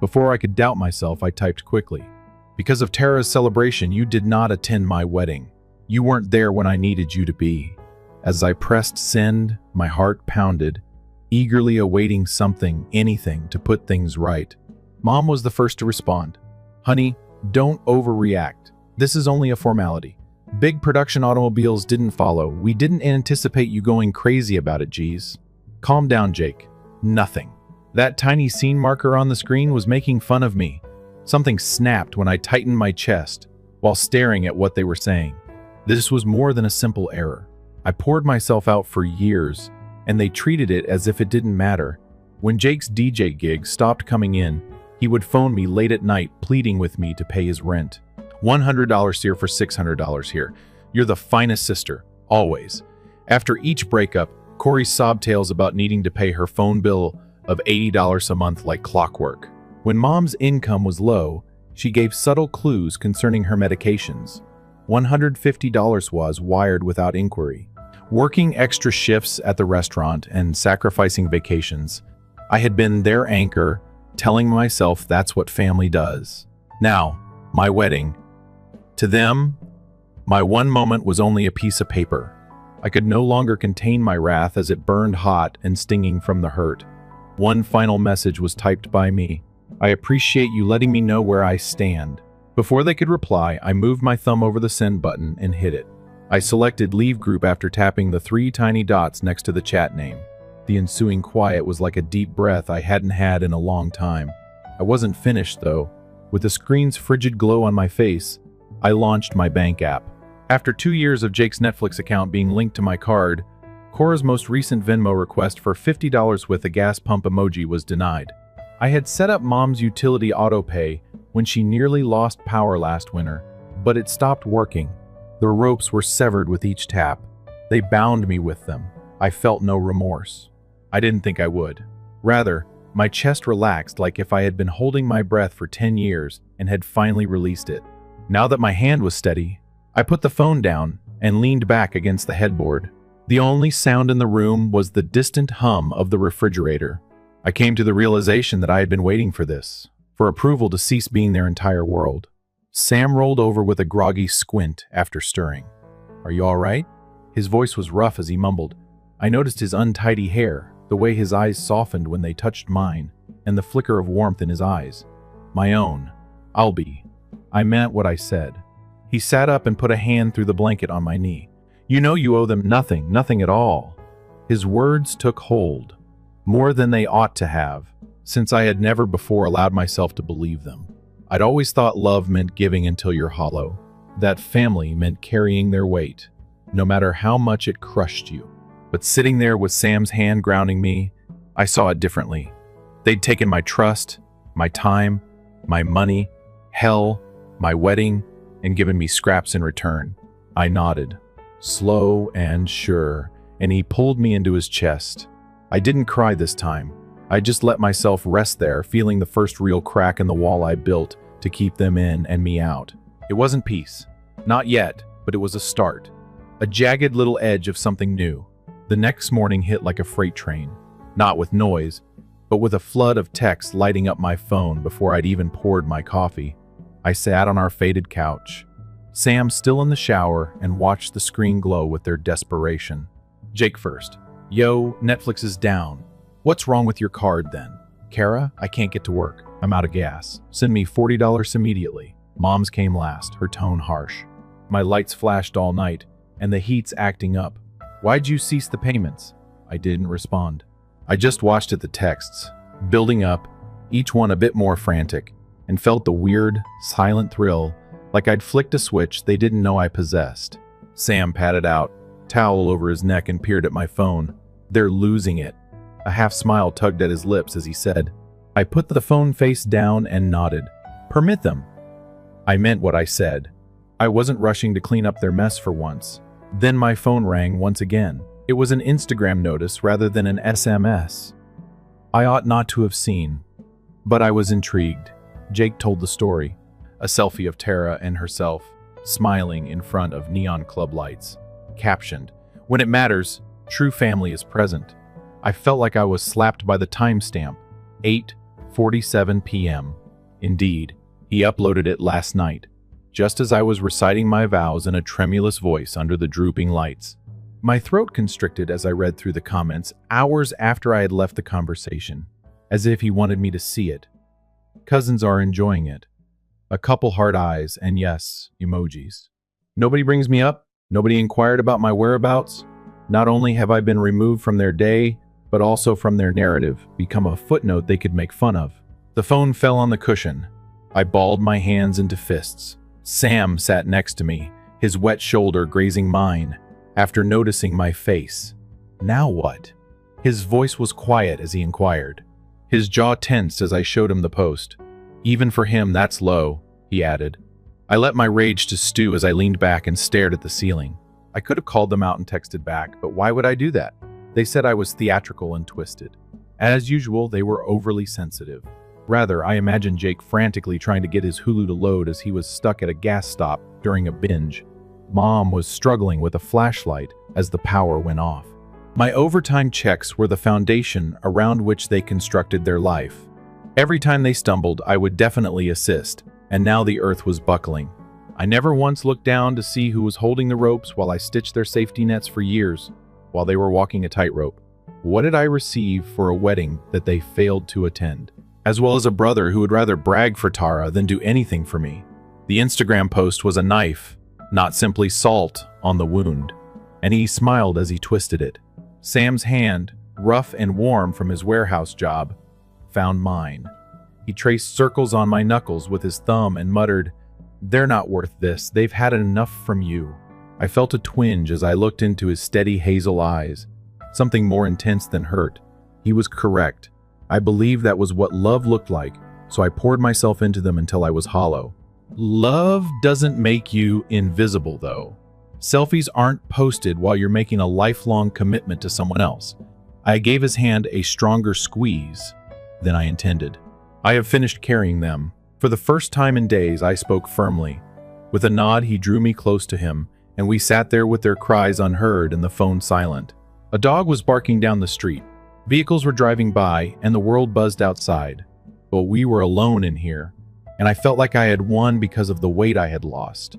Before I could doubt myself, I typed quickly. Because of Tara's celebration, you did not attend my wedding. You weren't there when I needed you to be. As I pressed send, my heart pounded, eagerly awaiting something, anything, to put things right. Mom was the first to respond. Honey, don't overreact. This is only a formality. Big production automobiles didn't follow. We didn't anticipate you going crazy about it, geez. Calm down, Jake. Nothing. That tiny scene marker on the screen was making fun of me. Something snapped when I tightened my chest while staring at what they were saying. This was more than a simple error. I poured myself out for years, and they treated it as if it didn't matter. When Jake's DJ gig stopped coming in, he would phone me late at night pleading with me to pay his rent. $100 here for $600 here. You're the finest sister, always. After each breakup, Corey's sob tales about needing to pay her phone bill of $80 a month like clockwork. When Mom's income was low, she gave subtle clues concerning her medications. $150 was wired without inquiry. Working extra shifts at the restaurant and sacrificing vacations, I had been their anchor, telling myself that's what family does. Now, my wedding. To them, my one moment was only a piece of paper. I could no longer contain my wrath as it burned hot and stinging from the hurt. One final message was typed by me. I appreciate you letting me know where I stand. Before they could reply, I moved my thumb over the send button and hit it. I selected Leave Group after tapping the 3 tiny dots next to the chat name. The ensuing quiet was like a deep breath I hadn't had in a long time. I wasn't finished, though. With the screen's frigid glow on my face, I launched my bank app. After 2 years of Jake's Netflix account being linked to my card, Cora's most recent Venmo request for $50 with a gas pump emoji was denied. I had set up Mom's utility autopay when she nearly lost power last winter, but it stopped working. The ropes were severed with each tap. They bound me with them. I felt no remorse. I didn't think I would. Rather, my chest relaxed like if I had been holding my breath for 10 years and had finally released it. Now that my hand was steady, I put the phone down and leaned back against the headboard. The only sound in the room was the distant hum of the refrigerator. I came to the realization that I had been waiting for this, for approval to cease being their entire world. Sam rolled over with a groggy squint after stirring. "Are you all right?" His voice was rough as he mumbled. I noticed his untidy hair, the way his eyes softened when they touched mine, and the flicker of warmth in his eyes. My own. I'll be. I meant what I said. He sat up and put a hand through the blanket on my knee. "You know you owe them nothing, nothing at all." His words took hold, more than they ought to have, since I had never before allowed myself to believe them. I'd always thought love meant giving until you're hollow, that family meant carrying their weight, no matter how much it crushed you. But sitting there with Sam's hand grounding me, I saw it differently. They'd taken my trust, my time, my money, hell, my wedding, and given me scraps in return. I nodded, slow and sure, and he pulled me into his chest. I didn't cry this time. I just let myself rest there, feeling the first real crack in the wall I built to keep them in and me out. It wasn't peace. Not yet, but it was a start. A jagged little edge of something new. The next morning hit like a freight train. Not with noise, but with a flood of texts lighting up my phone before I'd even poured my coffee. I sat on our faded couch, Sam still in the shower, and watched the screen glow with their desperation. Jake first. "Yo, Netflix is down. What's wrong with your card then?" "Kara, I can't get to work. I'm out of gas. Send me $40 immediately." Mom's came last, her tone harsh. "My lights flashed all night, and the heat's acting up. Why'd you cease the payments?" I didn't respond. I just watched at the texts, building up, each one a bit more frantic, and felt the weird, silent thrill, like I'd flicked a switch they didn't know I possessed. Sam patted out, towel over his neck, and peered at my phone. "They're losing it." A half smile tugged at his lips as he said. I put the phone face down and nodded. "Permit them." I meant what I said. I wasn't rushing to clean up their mess for once. Then my phone rang once again. It was an Instagram notice rather than an SMS. I ought not to have seen, but I was intrigued. Jake told the story. A selfie of Tara and herself, smiling in front of neon club lights. Captioned, "When it matters, true family is present." I felt like I was slapped by the timestamp, 8:47 p.m. Indeed, he uploaded it last night, just as I was reciting my vows in a tremulous voice under the drooping lights. My throat constricted as I read through the comments hours after I had left the conversation, as if he wanted me to see it. Cousins are enjoying it. A couple heart eyes and yes, emojis. Nobody brings me up. Nobody inquired about my whereabouts. Not only have I been removed from their day, but also from their narrative, become a footnote they could make fun of. The phone fell on the cushion. I balled my hands into fists. Sam sat next to me, his wet shoulder grazing mine, after noticing my face. Now what? His voice was quiet as he inquired. His jaw tensed as I showed him the post. "Even for him, that's low," he added. I let my rage to stew as I leaned back and stared at the ceiling. I could have called them out and texted back, but why would I do that? They said I was theatrical and twisted. As usual, they were overly sensitive. Rather, I imagined Jake frantically trying to get his Hulu to load as he was stuck at a gas stop during a binge. Mom was struggling with a flashlight as the power went off. My overtime checks were the foundation around which they constructed their life. Every time they stumbled, I would definitely assist, and now the earth was buckling. I never once looked down to see who was holding the ropes while I stitched their safety nets for years, while they were walking a tightrope. What did I receive for a wedding that they failed to attend? As well as a brother who would rather brag for Tara than do anything for me. The Instagram post was a knife, not simply salt, on the wound, and he smiled as he twisted it. Sam's hand, rough and warm from his warehouse job, found mine. He traced circles on my knuckles with his thumb and muttered, "They're not worth this. They've had enough from you." I felt a twinge as I looked into his steady hazel eyes, something more intense than hurt. He was correct. I believed that was what love looked like, so I poured myself into them until I was hollow. Love doesn't make you invisible, though. Selfies aren't posted while you're making a lifelong commitment to someone else. I gave his hand a stronger squeeze than I intended. I have finished carrying them. For the first time in days, I spoke firmly. With a nod, he drew me close to him, and we sat there with their cries unheard and the phone silent. A dog was barking down the street. Vehicles were driving by, and the world buzzed outside. But we were alone in here, and I felt like I had won because of the weight I had lost.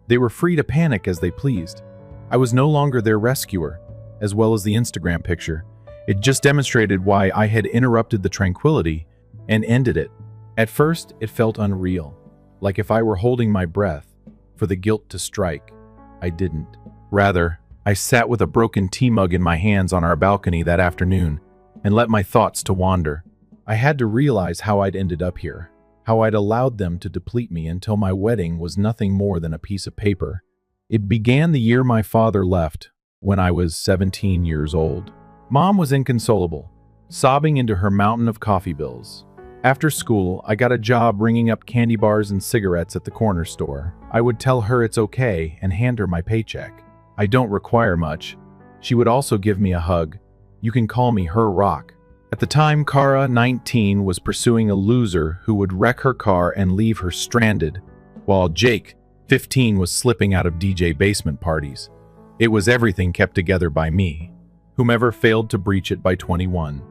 They were free to panic as they pleased. I was no longer their rescuer, as well as the Instagram picture. It just demonstrated why I had interrupted the tranquility and ended it. At first, it felt unreal, like if I were holding my breath for the guilt to strike. I didn't. Rather, I sat with a broken tea mug in my hands on our balcony that afternoon and let my thoughts to wander. I had to realize how I'd ended up here, how I'd allowed them to deplete me until my wedding was nothing more than a piece of paper. It began the year my father left, when I was 17 years old. Mom was inconsolable, sobbing into her mountain of coffee bills. After school, I got a job ringing up candy bars and cigarettes at the corner store. I would tell her it's okay and hand her my paycheck. I don't require much. She would also give me a hug. You can call me her rock. At the time, Kara, 19, was pursuing a loser who would wreck her car and leave her stranded, while Jake, 15, was slipping out of DJ basement parties. It was everything kept together by me, whomever failed to breach it by 21.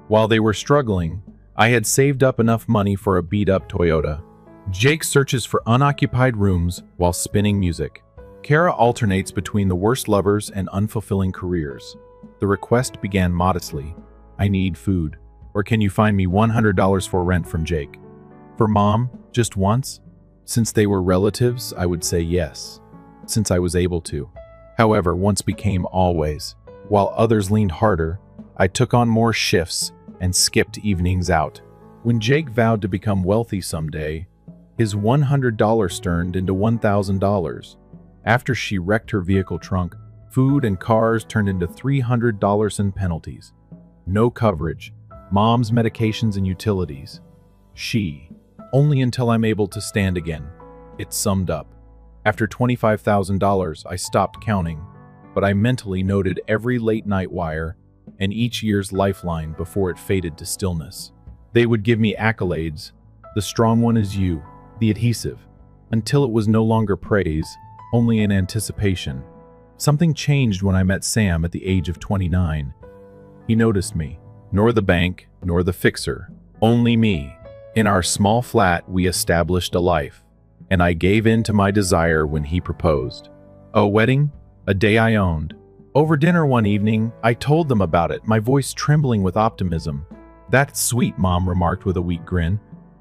While they were struggling, I had saved up enough money for a beat-up Toyota. Jake searches for unoccupied rooms while spinning music. Kara alternates between the worst lovers and unfulfilling careers. The request began modestly. I need food. Or can you find me $100 for rent from Jake? For Mom, just once? Since they were relatives, I would say yes, since I was able to. However, once became always. While others leaned harder, I took on more shifts and skipped evenings out. When Jake vowed to become wealthy someday, his $100 turned into $1,000. After she wrecked her vehicle trunk, food and cars turned into $300 in penalties. No coverage, Mom's medications and utilities. She, only until I'm able to stand again. It summed up. After $25,000, I stopped counting, but I mentally noted every late-night wire and each year's lifeline before it faded to stillness. They would give me accolades. The strong one is you, the adhesive, until it was no longer praise, only an anticipation. Something changed when I met Sam at the age of 29. He noticed me, nor the bank, nor the fixer, only me. In our small flat, we established a life, and I gave in to my desire when he proposed. A wedding? A day I owned. Over dinner one evening, I told them about it, my voice trembling with optimism. "That's sweet," Mom remarked with a weak grin.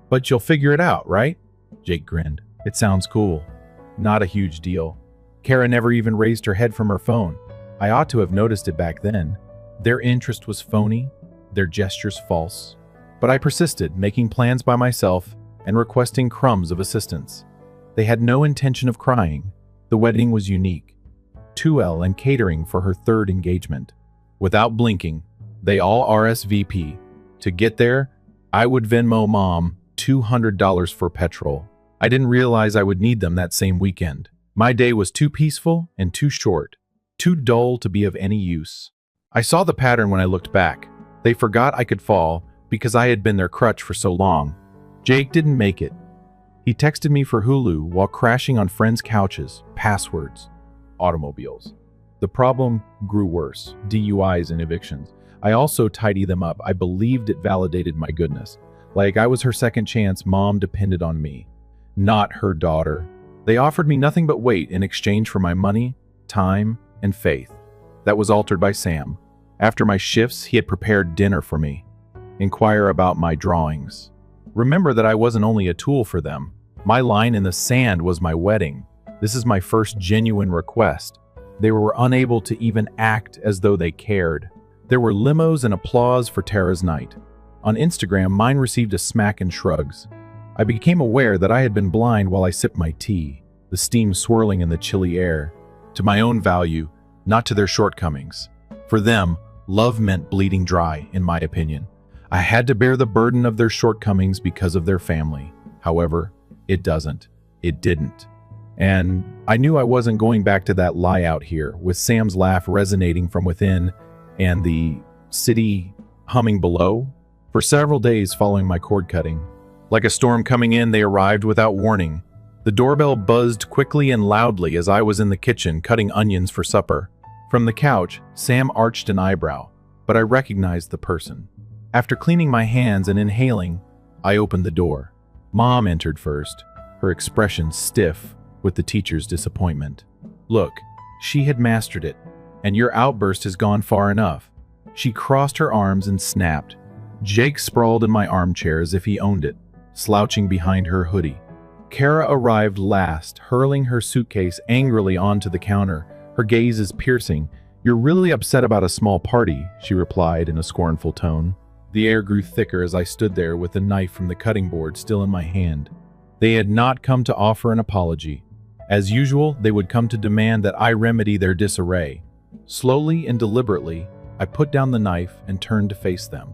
"But you'll figure it out, right?" Jake grinned. "It sounds cool." Not a huge deal. Kara never even raised her head from her phone. I ought to have noticed it back then. Their interest was phony, their gestures false. But I persisted, making plans by myself and requesting crumbs of assistance. They had no intention of crying. The wedding was unique. 2L and catering for her third engagement. Without blinking, they all RSVP. To get there, I would Venmo Mom $200 for petrol. I didn't realize I would need them that same weekend. My day was too peaceful and too short, too dull to be of any use. I saw the pattern when I looked back. They forgot I could fall because I had been their crutch for so long. Jake didn't make it. He texted me for Hulu while crashing on friends' couches, passwords, automobiles. The problem grew worse, DUIs and evictions. I also tidy them up. I believed it validated my goodness. Like I was her second chance, Mom depended on me, not her daughter. They offered me nothing but wait in exchange for my money, time, and faith. That was altered by Sam. After my shifts, he had prepared dinner for me. Inquire about my drawings. Remember that I wasn't only a tool for them. My line in the sand was my wedding. This is my first genuine request. They were unable to even act as though they cared. There were limos and applause for Tara's night. On Instagram, mine received a smack and shrugs. I became aware that I had been blind while I sipped my tea, the steam swirling in the chilly air. To my own value, not to their shortcomings. For them, love meant bleeding dry, in my opinion. I had to bear the burden of their shortcomings because of their family. However, it doesn't. It didn't. And I knew I wasn't going back to that lie out here, with Sam's laugh resonating from within and the city humming below. For several days following my cord cutting, like a storm coming in, they arrived without warning. The doorbell buzzed quickly and loudly as I was in the kitchen cutting onions for supper. From the couch, Sam arched an eyebrow, but I recognized the person. After cleaning my hands and inhaling, I opened the door. Mom entered first, her expression stiff with the teacher's disappointment. Look, she had mastered it, and your outburst has gone far enough. She crossed her arms and snapped. Jake sprawled in my armchair as if he owned it, slouching behind her hoodie. Kara arrived last, hurling her suitcase angrily onto the counter. Her gaze is piercing. You're really upset about a small party, she replied in a scornful tone. The air grew thicker as I stood there with the knife from the cutting board still in my hand. They had not come to offer an apology. As usual, they would come to demand that I remedy their disarray. Slowly and deliberately, I put down the knife and turned to face them.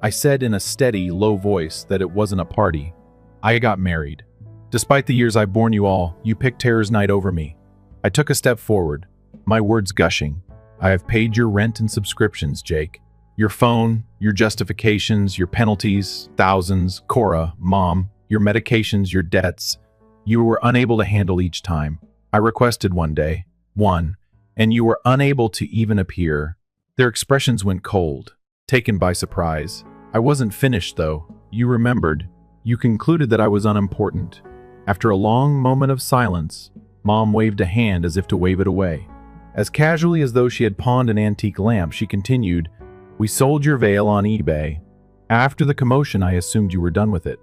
I said in a steady, low voice that it wasn't a party. I got married. Despite the years I've borne you all, you picked Terror's Night over me. I took a step forward, my words gushing. I have paid your rent and subscriptions, Jake. Your phone, your justifications, your penalties, thousands, Cora, Mom, your medications, your debts. You were unable to handle each time. I requested one day, and you were unable to even appear. Their expressions went cold, taken by surprise. I wasn't finished, though. You remembered. You concluded that I was unimportant. After a long moment of silence, Mom waved a hand as if to wave it away. As casually as though she had pawned an antique lamp, she continued, We sold your veil on eBay. After the commotion, I assumed you were done with it.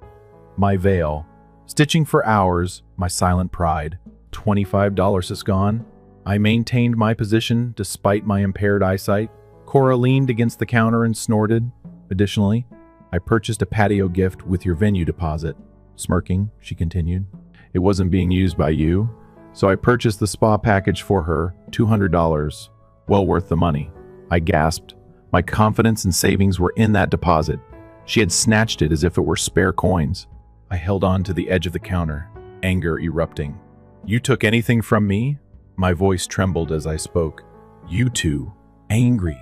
My veil. Stitching for hours, my silent pride. $25 is gone. I maintained my position despite my impaired eyesight. Cora leaned against the counter and snorted. Additionally, I purchased a patio gift with your venue deposit. Smirking, she continued. It wasn't being used by you, so I purchased the spa package for her, $200. Well worth the money. I gasped. My confidence and savings were in that deposit. She had snatched it as if it were spare coins. I held on to the edge of the counter, anger erupting. You took anything from me? My voice trembled as I spoke. You two. Angry.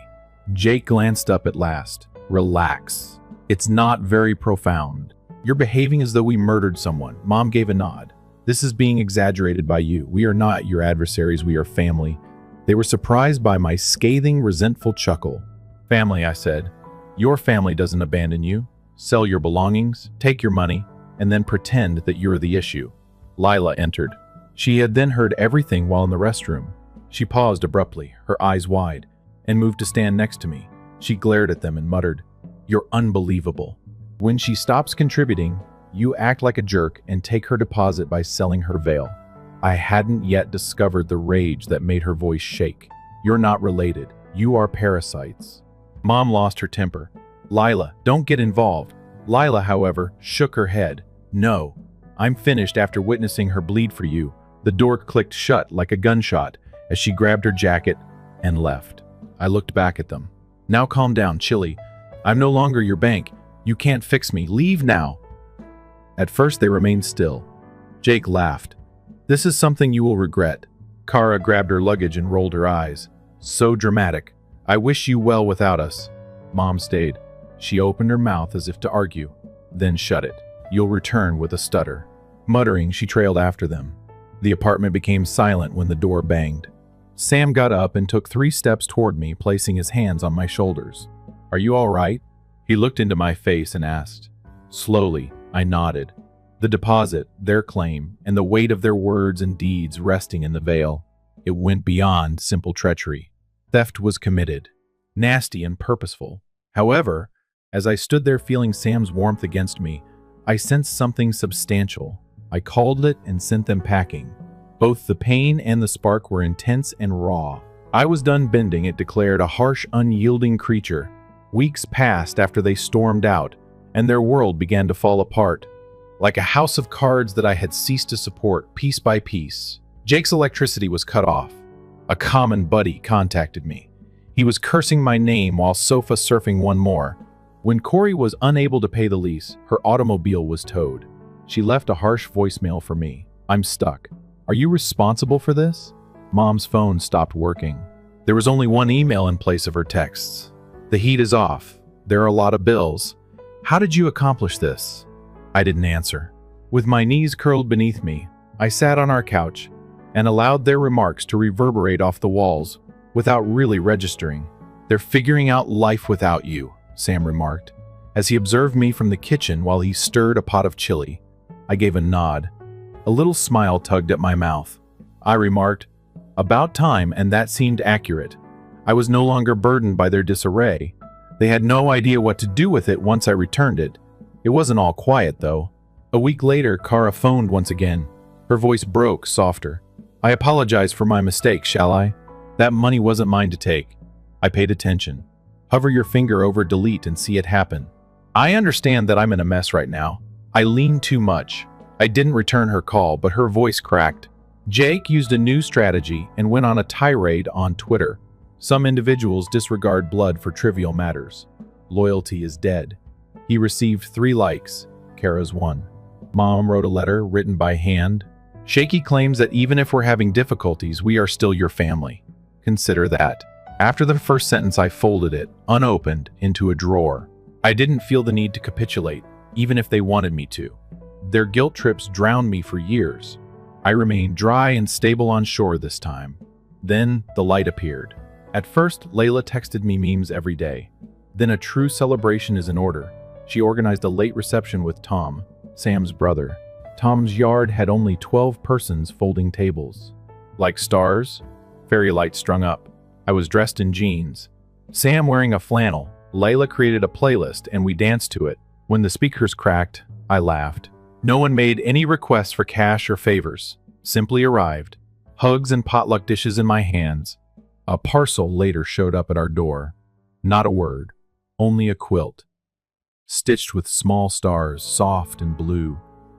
Jake glanced up at last. Relax. It's not very profound. You're behaving as though we murdered someone. Mom gave a nod. This is being exaggerated by you. We are not your adversaries. We are family. They were surprised by my scathing, resentful chuckle. Family, I said. Your family doesn't abandon you. Sell your belongings, take your money, and then pretend that you're the issue. Lila entered. She had then heard everything while in the restroom. She paused abruptly, her eyes wide, and moved to stand next to me. She glared at them and muttered, You're unbelievable. When she stops contributing, you act like a jerk and take her deposit by selling her veil. I hadn't yet discovered the rage that made her voice shake. You're not related. You are parasites. Mom lost her temper. Lila, don't get involved. Lila, however, shook her head. No, I'm finished after witnessing her bleed for you. The door clicked shut like a gunshot as she grabbed her jacket and left. I looked back at them. Now calm down, Chili. I'm no longer your bank. You can't fix me. Leave now. At first they remained still. Jake laughed. This is something you will regret. Kara grabbed her luggage and rolled her eyes. So dramatic. I wish you well without us. Mom stayed. She opened her mouth as if to argue, then shut it. "You'll return," with a stutter. Muttering, she trailed after them. The apartment became silent when the door banged. Sam got up and took 3 steps toward me, placing his hands on my shoulders. "Are you all right?" He looked into my face and asked. Slowly, I nodded. The deposit, their claim, and the weight of their words and deeds resting in the veil. It went beyond simple treachery. Theft was committed, nasty and purposeful. However, as I stood there feeling Sam's warmth against me, I sensed something substantial. I called it and sent them packing. Both the pain and the spark were intense and raw. I was done bending, it declared, a harsh, unyielding creature. Weeks passed after they stormed out, and their world began to fall apart. Like a house of cards that I had ceased to support, piece by piece. Jake's electricity was cut off. A common buddy contacted me. He was cursing my name while sofa surfing one more. When Corey was unable to pay the lease, her automobile was towed. She left a harsh voicemail for me. "I'm stuck. Are you responsible for this?" Mom's phone stopped working. There was only one email in place of her texts. "The heat is off. There are a lot of bills. How did you accomplish this?" I didn't answer. With my knees curled beneath me, I sat on our couch and allowed their remarks to reverberate off the walls without really registering. "They're figuring out life without you," Sam remarked, as he observed me from the kitchen while he stirred a pot of chili. I gave a nod. A little smile tugged at my mouth. I remarked, "About time," and that seemed accurate. I was no longer burdened by their disarray. They had no idea what to do with it once I returned it. It wasn't all quiet, though. A week later, Kara phoned once again. Her voice broke, softer. "I apologize for my mistake, shall I? That money wasn't mine to take." I paid attention. Hover your finger over delete and see it happen. I understand that I'm in a mess right now. I leaned too much. I didn't return her call, but her voice cracked. Jake used a new strategy and went on a tirade on Twitter. Some individuals disregard blood for trivial matters. Loyalty is dead. He received 3 likes, Kara's 1. Mom wrote a letter written by hand. "Shaky claims that even if we're having difficulties, we are still your family. Consider that." After the first sentence, I folded it, unopened, into a drawer. I didn't feel the need to capitulate, even if they wanted me to. Their guilt trips drowned me for years. I remained dry and stable on shore this time. Then the light appeared. At first, Layla texted me memes every day. Then a true celebration is in order. She organized a late reception with Tom, Sam's brother. Tom's yard had only 12 persons folding tables. Like stars, fairy lights strung up. I was dressed in jeans. Sam wearing a flannel. Layla created a playlist and we danced to it. When the speakers cracked, I laughed. No one made any requests for cash or favors. Simply arrived. Hugs and potluck dishes in my hands. A parcel later showed up at our door. Not a word, only a quilt. Stitched with small stars, soft and blue.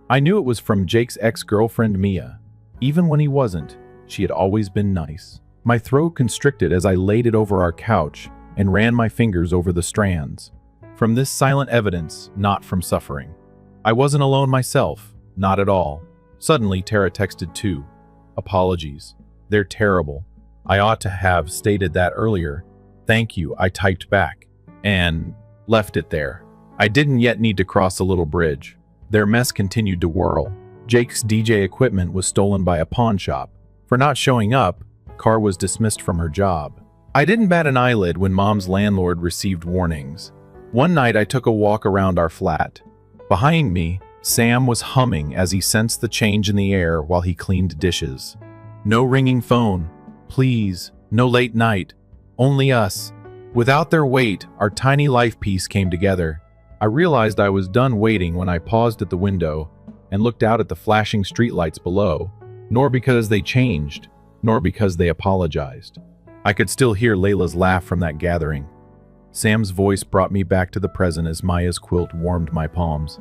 I knew it was from Jake's ex-girlfriend Mia. Even when he wasn't, she had always been nice. My throat constricted as I laid it over our couch and ran my fingers over the strands. From this silent evidence, not from suffering. I wasn't alone myself, not at all. Suddenly, Tara texted too. "Apologies. They're terrible. I ought to have stated that earlier. Thank you," I typed back, and left it there. I didn't yet need to cross a little bridge. Their mess continued to whirl. Jake's DJ equipment was stolen by a pawn shop. For not showing up, Car was dismissed from her job. I didn't bat an eyelid when Mom's landlord received warnings. One night I took a walk around our flat. Behind me, Sam was humming as he sensed the change in the air while he cleaned dishes. No ringing phone. Please, no late night. Only us. Without their weight, our tiny life piece came together. I realized I was done waiting when I paused at the window and looked out at the flashing streetlights below, nor because they changed, nor because they apologized. I could still hear Layla's laugh from that gathering. Sam's voice brought me back to the present as Maya's quilt warmed my palms.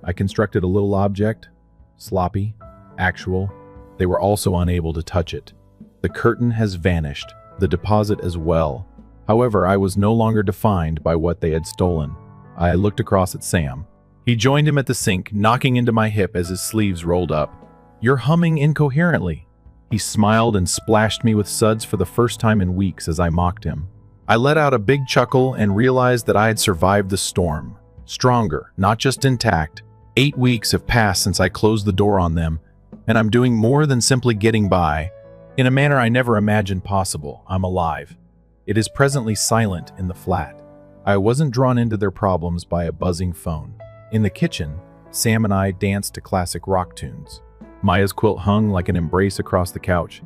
I constructed a little object, sloppy, actual. They were also unable to touch it. The curtain has vanished, the deposit as well. However, I was no longer defined by what they had stolen. I looked across at Sam. He joined him at the sink, knocking into my hip as his sleeves rolled up. "You're humming incoherently." He smiled and splashed me with suds for the first time in weeks as I mocked him. I let out a big chuckle and realized that I had survived the storm. Stronger, not just intact. 8 weeks have passed since I closed the door on them, and I'm doing more than simply getting by. In a manner I never imagined possible, I'm alive. It is presently silent in the flat. I wasn't drawn into their problems by a buzzing phone. In the kitchen, Sam and I danced to classic rock tunes. Maya's quilt hung like an embrace across the couch.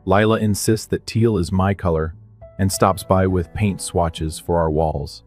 Lila insists that teal is my color and stops by with paint swatches for our walls.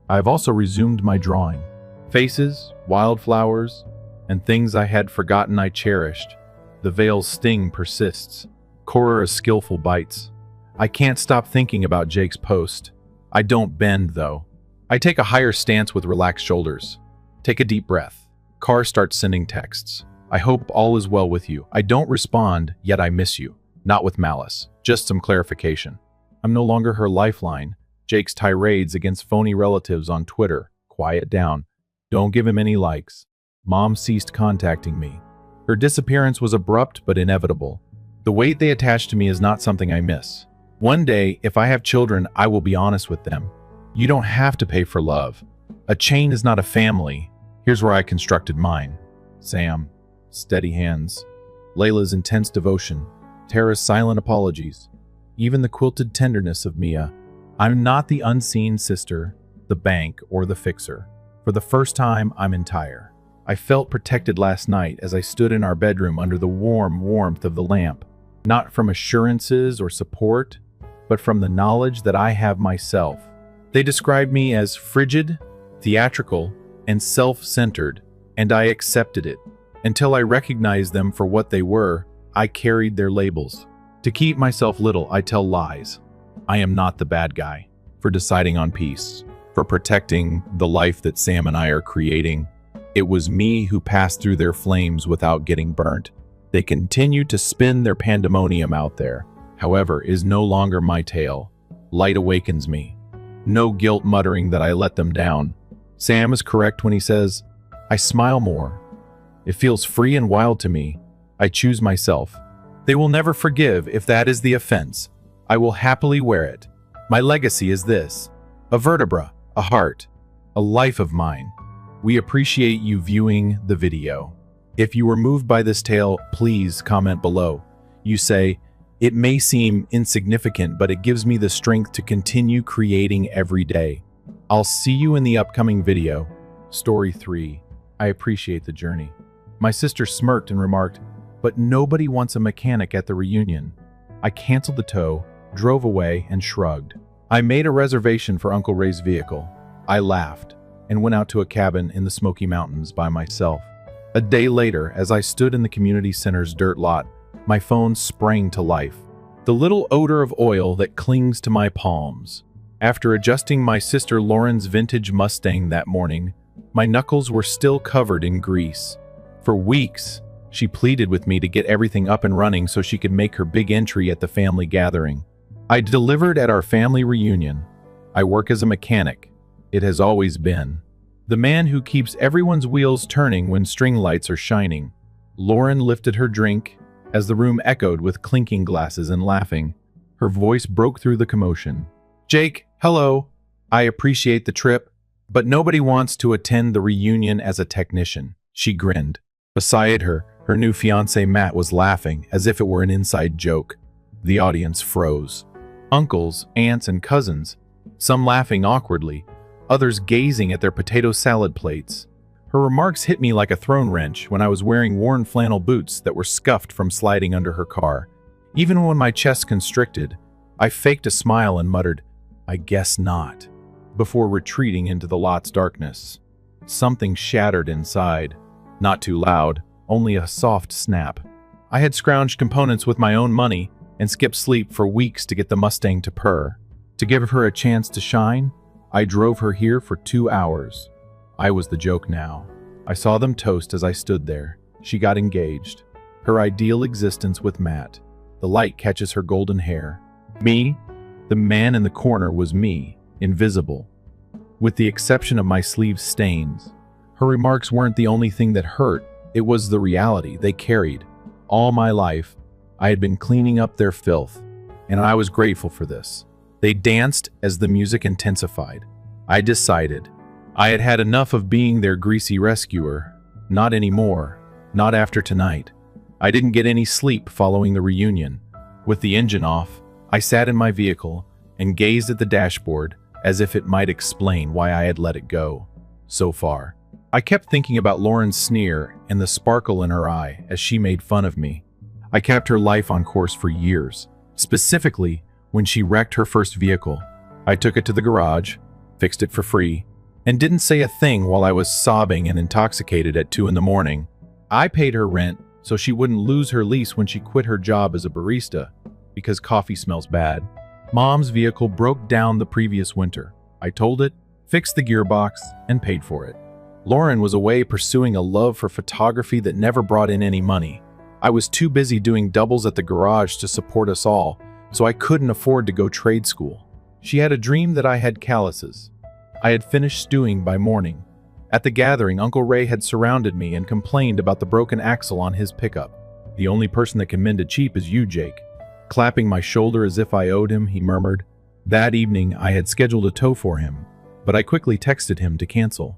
I have also resumed my drawing. Faces, wildflowers, and things I had forgotten I cherished. The veil's sting persists. Cora's skillful bites. I can't stop thinking about Jake's post. I don't bend, though. I take a higher stance with relaxed shoulders. Take a deep breath. Car starts sending texts. I hope all is well with you. I don't respond, yet I miss you. Not with malice, just some clarification. I'm no longer her lifeline. Jake's tirades against phony relatives on Twitter. Quiet down. Don't give him any likes. Mom ceased contacting me. Her disappearance was abrupt but inevitable. The weight they attach to me is not something I miss. One day, if I have children, I will be honest with them. You don't have to pay for love. A chain is not a family. Here's where I constructed mine. Sam. Steady hands. Layla's intense devotion. Tara's silent apologies. Even the quilted tenderness of Mia. I'm not the unseen sister, the bank, or the fixer. For the first time, I'm entire. I felt protected last night as I stood in our bedroom under the warm warmth of the lamp. Not from assurances or support, but from the knowledge that I have myself. They described me as frigid, theatrical, and self-centered, and I accepted it. Until I recognized them for what they were, I carried their labels. To keep myself little, I tell lies. I am not the bad guy for deciding on peace, for protecting the life that Sam and I are creating. It was me who passed through their flames without getting burnt. They continue to spin their pandemonium out there. However, is no longer my tale. Light awakens me. No guilt muttering that I let them down. Sam is correct when he says, I smile more. It feels free and wild to me. I choose myself. They will never forgive if that is the offense. I will happily wear it. My legacy is this: a vertebra, a heart, a life of mine. We appreciate you viewing the video. If you were moved by this tale, please comment below. You say, it may seem insignificant, but it gives me the strength to continue creating every day. I'll see you in the upcoming video. Story 3. I appreciate the journey. My sister smirked and remarked, but nobody wants a mechanic at the reunion. I canceled the tow, drove away, and shrugged. I made a reservation for Uncle Ray's vehicle. I laughed and went out to a cabin in the Smoky Mountains by myself. A day later, as I stood in the community center's dirt lot, my phone sprang to life. The little odor of oil that clings to my palms. After adjusting my sister Lauren's vintage Mustang that morning, my knuckles were still covered in grease. For weeks, she pleaded with me to get everything up and running so she could make her big entry at the family gathering. I delivered at our family reunion. I work as a mechanic. It has always been. The man who keeps everyone's wheels turning when string lights are shining. Lauren lifted her drink as the room echoed with clinking glasses and laughing. Her voice broke through the commotion. Jake, hello. I appreciate the trip, but nobody wants to attend the reunion as a technician. She grinned. Beside her, her new fiancé Matt was laughing as if it were an inside joke. The audience froze. Uncles, aunts, and cousins, some laughing awkwardly, others gazing at their potato salad plates. Her remarks hit me like a thrown wrench when I was wearing worn flannel boots that were scuffed from sliding under her car. Even when my chest constricted, I faked a smile and muttered, I guess not, before retreating into the lot's darkness. Something shattered inside. Not too loud, only a soft snap. I had scrounged components with my own money and skipped sleep for weeks to get the Mustang to purr. To give her a chance to shine, I drove her here for 2 hours. I was the joke now. I saw them toast as I stood there. She got engaged. Her ideal existence with Matt. The light catches her golden hair. Me, the man in the corner, was me, invisible. With the exception of my sleeve stains. Her remarks weren't the only thing that hurt. It was the reality they carried. All my life, I had been cleaning up their filth, and I was grateful for this. They danced as the music intensified. I decided I had had enough of being their greasy rescuer. Not anymore. Not after tonight. I didn't get any sleep following the reunion. With the engine off, I sat in my vehicle and gazed at the dashboard as if it might explain why I had let it go so far. I kept thinking about Lauren's sneer and the sparkle in her eye as she made fun of me. I kept her life on course for years, specifically when she wrecked her first vehicle. I took it to the garage, fixed it for free, and didn't say a thing while I was sobbing and intoxicated at 2 in the morning. I paid her rent so she wouldn't lose her lease when she quit her job as a barista, because coffee smells bad. Mom's vehicle broke down the previous winter. I told it, fixed the gearbox, and paid for it. Lauren was away pursuing a love for photography that never brought in any money. I was too busy doing doubles at the garage to support us all, so I couldn't afford to go trade school. She had a dream that I had calluses. I had finished stewing by morning. At the gathering, Uncle Ray had surrounded me and complained about the broken axle on his pickup. "The only person that can mend it cheap is you, Jake." Clapping my shoulder as if I owed him, he murmured. That evening, I had scheduled a tow for him, but I quickly texted him to cancel.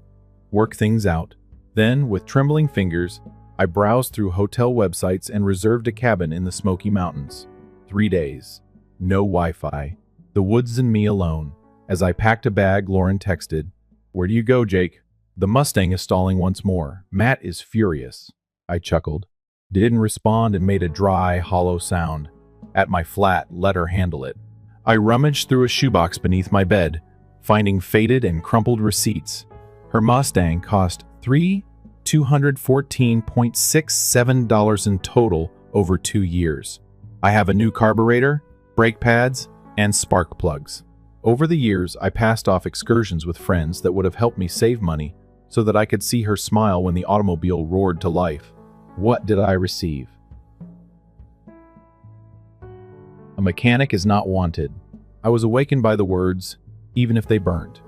Work things out. Then, with trembling fingers, I browsed through hotel websites and reserved a cabin in the Smoky Mountains. 3 days. No Wi-Fi. The woods and me alone. As I packed a bag, Lauren texted, "Where do you go, Jake?" "The Mustang is stalling once more. Matt is furious." I chuckled. Didn't respond and made a dry, hollow sound. At my flat, let her handle it. I rummaged through a shoebox beneath my bed, finding faded and crumpled receipts. Her Mustang cost $214.67 in total over 2 years. I have a new carburetor, brake pads, and spark plugs. Over the years, I passed off excursions with friends that would have helped me save money so that I could see her smile when the automobile roared to life. What did I receive? A mechanic is not wanted. I was awakened by the words, even if they burned.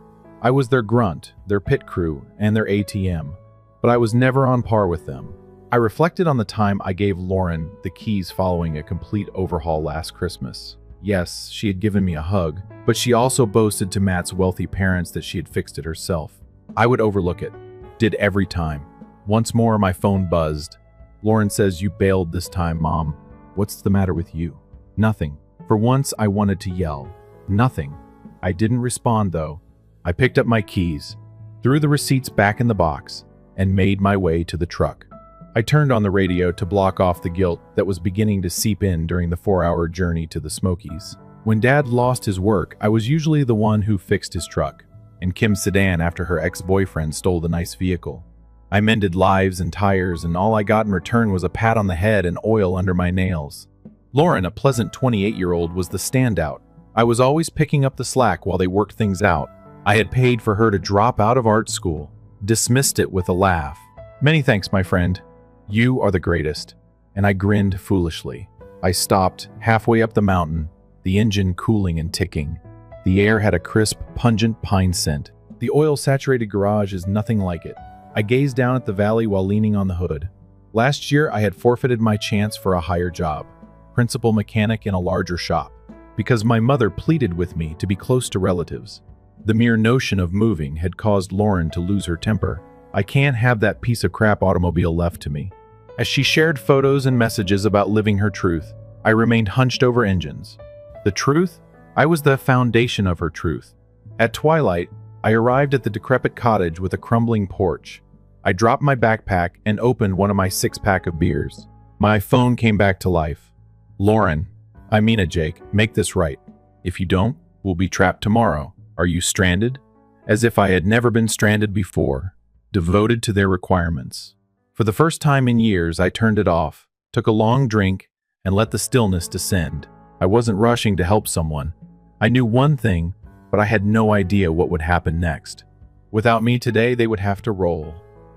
I was their grunt, their pit crew, and their ATM, but I was never on par with them. I reflected on the time I gave Lauren the keys following a complete overhaul last Christmas. Yes, she had given me a hug, but she also boasted to Matt's wealthy parents that she had fixed it herself. I would overlook it. Did every time. Once more, my phone buzzed. Lauren says, "You bailed this time, Mom. What's the matter with you?" Nothing. For once, I wanted to yell. Nothing. I didn't respond, though. I picked up my keys, threw the receipts back in the box, and made my way to the truck. I turned on the radio to block off the guilt that was beginning to seep in during the 4-hour journey to the Smokies. When Dad lost his work, I was usually the one who fixed his truck, and Kim's sedan after her ex-boyfriend stole the nice vehicle. I mended lives and tires, and all I got in return was a pat on the head and oil under my nails. Lauren, a pleasant 28-year-old, was the standout. I was always picking up the slack while they worked things out. I had paid for her to drop out of art school, dismissed it with a laugh. "Many thanks, my friend. You are the greatest." And I grinned foolishly. I stopped halfway up the mountain, the engine cooling and ticking. The air had a crisp, pungent pine scent. The oil-saturated garage is nothing like it. I gazed down at the valley while leaning on the hood. Last year, I had forfeited my chance for a higher job, principal mechanic in a larger shop, because my mother pleaded with me to be close to relatives. The mere notion of moving had caused Lauren to lose her temper. I can't have that piece of crap automobile left to me. As she shared photos and messages about living her truth, I remained hunched over engines. The truth? I was the foundation of her truth. At twilight, I arrived at the decrepit cottage with a crumbling porch. I dropped my backpack and opened one of my 6-pack of beers. My phone came back to life. "Lauren, I mean it, Jake, make this right. If you don't, we'll be trapped tomorrow. Are you stranded?" As if I had never been stranded before, devoted to their requirements. For the first time in years, I turned it off, took a long drink, and let the stillness descend. I wasn't rushing to help someone. I knew one thing, but I had no idea what would happen next. Without me today, they would have to roll.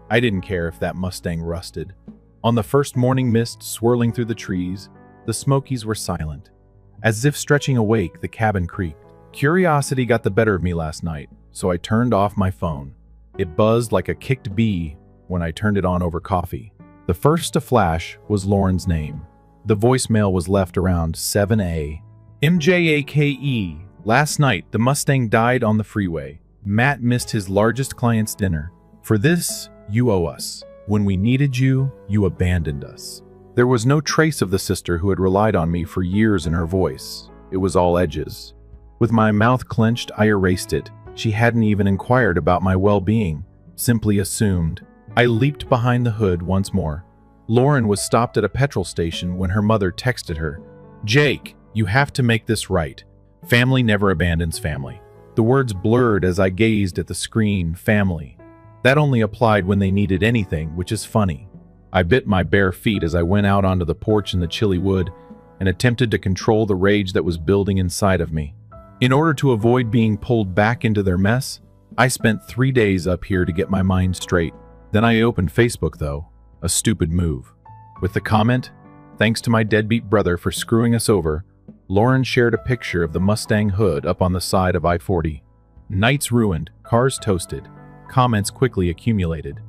I didn't care if that Mustang rusted. On the first morning mist swirling through the trees, the Smokies were silent. As if stretching awake, the cabin creaked. Curiosity got the better of me last night, so I turned off my phone. It buzzed like a kicked bee when I turned it on over coffee. The first to flash was Lauren's name. The voicemail was left around 7 a.m. "MJAKE, Last night, the Mustang died on the freeway. Matt missed his largest client's dinner. For this, you owe us. When we needed you, you abandoned us. There was no trace of the sister who had relied on me for years in her voice. It was all edges. With my mouth clenched, I erased it. She hadn't even inquired about my well-being, simply assumed. I leaped behind the hood once more. Lauren was stopped at a petrol station when her mother texted her, "Jake, you have to make this right. Family never abandons family." The words blurred as I gazed at the screen, family. That only applied when they needed anything, which is funny. I bit my bare feet as I went out onto the porch in the chilly wood and attempted to control the rage that was building inside of me. In order to avoid being pulled back into their mess, I spent 3 days up here to get my mind straight. Then I opened Facebook, though. A stupid move. With the comment, "Thanks to my deadbeat brother for screwing us over," Lauren shared a picture of the Mustang hood up on the side of I-40. Nights ruined, cars toasted. Comments quickly accumulated.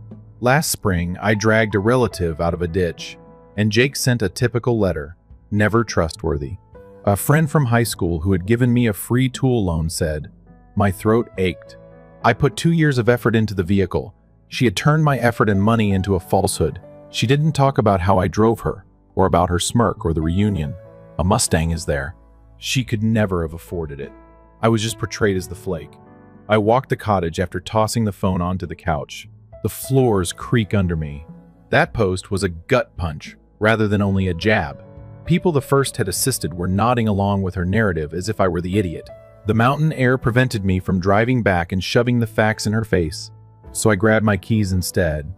Last spring, I dragged a relative out of a ditch, and Jake sent a typical letter, never trustworthy. A friend from high school who had given me a free tool loan said, "My throat ached. I put 2 years of effort into the vehicle. She had turned my effort and money into a falsehood. She didn't talk about how I drove her, or about her smirk or the reunion. A Mustang is there. She could never have afforded it. I was just portrayed as the flake." I walked the cottage after tossing the phone onto the couch. The floors creak under me. That post was a gut punch, rather than only a jab. People the first had assisted were nodding along with her narrative as if I were the idiot. The mountain air prevented me from driving back and shoving the facts in her face, so I grabbed my keys instead.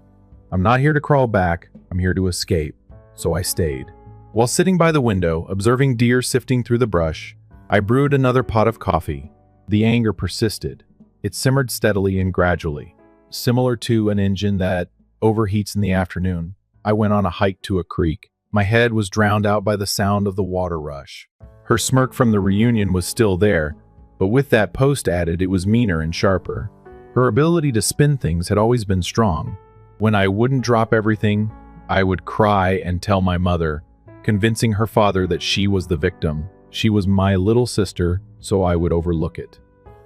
I'm not here to crawl back, I'm here to escape, so I stayed. While sitting by the window, observing deer sifting through the brush, I brewed another pot of coffee. The anger persisted. It simmered steadily and gradually. Similar to an engine that overheats in the afternoon, I went on a hike to a creek. My head was drowned out by the sound of the water rush. Her smirk from the reunion was still there, but with that post added, it was meaner and sharper. Her ability to spin things had always been strong. When I wouldn't drop everything, I would cry and tell my mother, convincing her father that she was the victim. She was my little sister, so I would overlook it.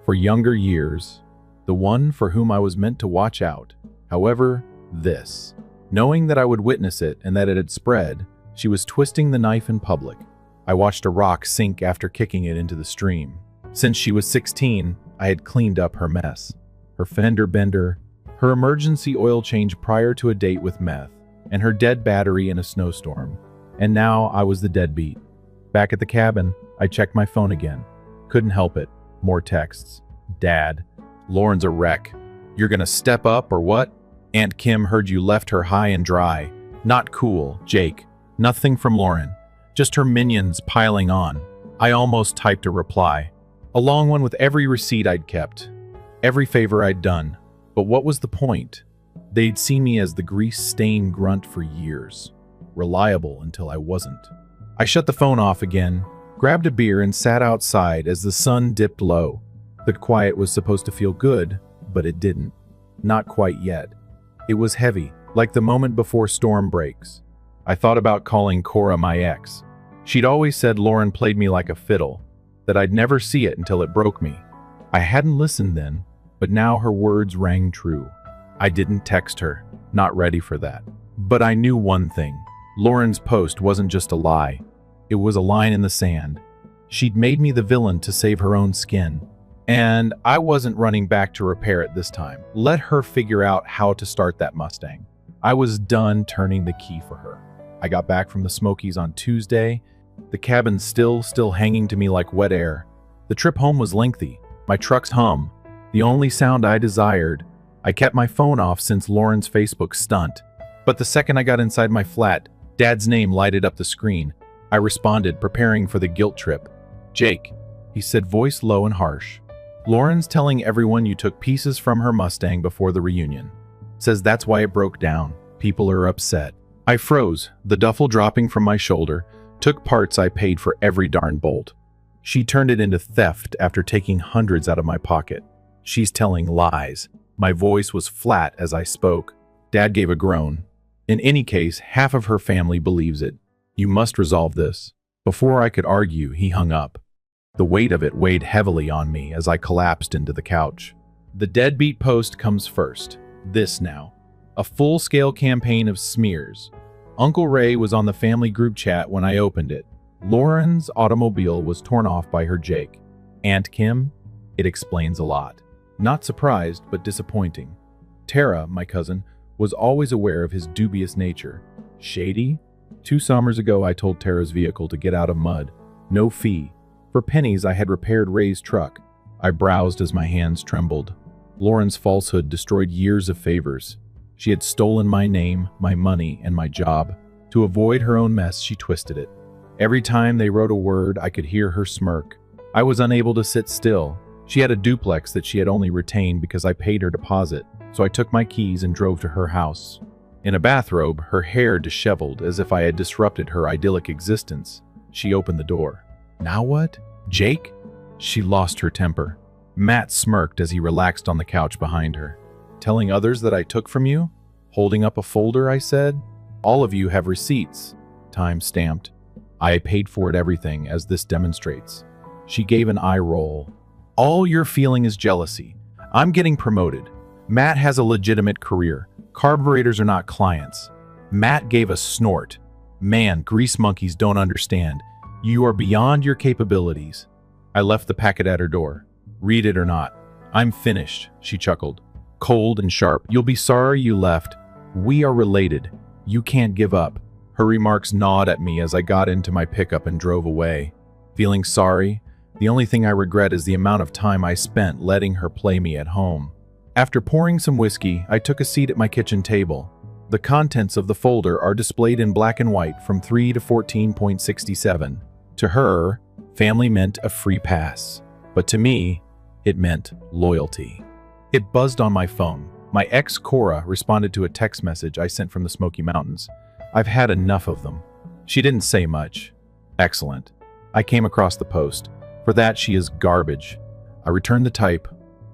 For younger years, the one for whom I was meant to watch out. However, this. Knowing that I would witness it and that it had spread, she was twisting the knife in public. I watched a rock sink after kicking it into the stream. Since she was 16, I had cleaned up her mess. Her fender bender, her emergency oil change prior to a date with meth, and her dead battery in a snowstorm. And now I was the deadbeat. Back at the cabin, I checked my phone again. Couldn't help it. More texts. "Dad, Lauren's a wreck. You're gonna step up or what? Aunt Kim heard you left her high and dry. Not cool, Jake." Nothing from Lauren. Just her minions piling on. I almost typed a reply. A long one with every receipt I'd kept. Every favor I'd done. But what was the point? They'd seen me as the grease-stained grunt for years. Reliable until I wasn't. I shut the phone off again, grabbed a beer and sat outside as the sun dipped low. The quiet was supposed to feel good, but it didn't. Not quite yet. It was heavy, like the moment before storm breaks. I thought about calling Cora my ex. She'd always said Lauren played me like a fiddle, that I'd never see it until it broke me. I hadn't listened then, but now her words rang true. I didn't text her, not ready for that. But I knew one thing. Lauren's post wasn't just a lie. It was a line in the sand. She'd made me the villain to save her own skin. And I wasn't running back to repair it this time. Let her figure out how to start that Mustang. I was done turning the key for her. I got back from the Smokies on Tuesday. The cabin still hanging to me like wet air. The trip home was lengthy. My truck's hum. The only sound I desired. I kept my phone off since Lauren's Facebook stunt. But the second I got inside my flat, Dad's name lighted up the screen. I responded, preparing for the guilt trip. "Jake," he said, voice low and harsh. "Lauren's telling everyone you took pieces from her Mustang before the reunion. Says that's why it broke down. People are upset." I froze, the duffel dropping from my shoulder, took parts I paid for every darn bolt. She turned it into theft after taking hundreds out of my pocket. She's telling lies. My voice was flat as I spoke. Dad gave a groan. "In any case, half of her family believes it. You must resolve this." Before I could argue, he hung up. The weight of it weighed heavily on me as I collapsed into the couch. The deadbeat post comes first. This now. A full-scale campaign of smears. Uncle Ray was on the family group chat when I opened it. Lauren's automobile was torn off by her Jake. Aunt Kim? It explains a lot. Not surprised, but disappointing. Tara, my cousin, was always aware of his dubious nature. Shady? 2 summers ago I told Tara's vehicle to get out of mud. No fee. For pennies I had repaired Ray's truck. I browsed as my hands trembled. Lauren's falsehood destroyed years of favors. She had stolen my name, my money, and my job. To avoid her own mess, she twisted it. Every time they wrote a word, I could hear her smirk. I was unable to sit still. She had a duplex that she had only retained because I paid her deposit, so I took my keys and drove to her house. In a bathrobe, her hair disheveled as if I had disrupted her idyllic existence, she opened the door. Now what? Jake? She lost her temper. Matt smirked as he relaxed on the couch behind her. Telling others that I took from you? Holding up a folder, I said. All of you have receipts. Time stamped. I paid for it everything, as this demonstrates. She gave an eye roll. All you're feeling is jealousy. I'm getting promoted. Matt has a legitimate career. Carburetors are not clients. Matt gave a snort. Man, grease monkeys don't understand. You are beyond your capabilities. I left the packet at her door. Read it or not. I'm finished, she chuckled. Cold and sharp. You'll be sorry you left. We are related. You can't give up. Her remarks gnawed at me as I got into my pickup and drove away. Feeling sorry? The only thing I regret is the amount of time I spent letting her play me at home. After pouring some whiskey, I took a seat at my kitchen table. The contents of the folder are displayed in black and white from 3 to 14.67. To her, family meant a free pass. But to me, it meant loyalty. It buzzed on my phone. My ex Cora responded to a text message I sent from the Smoky Mountains. I've had enough of them. She didn't say much. Excellent. I came across the post. For that, she is garbage. I returned the type.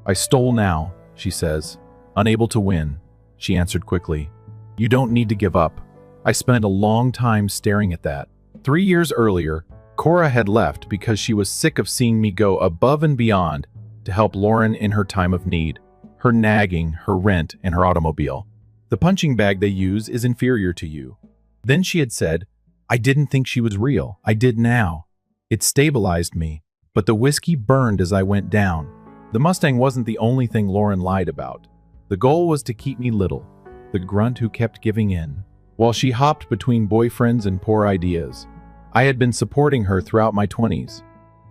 I stole now, she says. Unable to win, she answered quickly. You don't need to give up. I spent a long time staring at that. 3 years earlier, Cora had left because she was sick of seeing me go above and beyond to help Lauren in her time of need. Her nagging, her rent, and her automobile. The punching bag they use is inferior to you. Then she had said, I didn't think she was real. I did now. It stabilized me, but the whiskey burned as I went down. The Mustang wasn't the only thing Lauren lied about. The goal was to keep me little, the grunt who kept giving in, while she hopped between boyfriends and poor ideas. I had been supporting her throughout my 20s.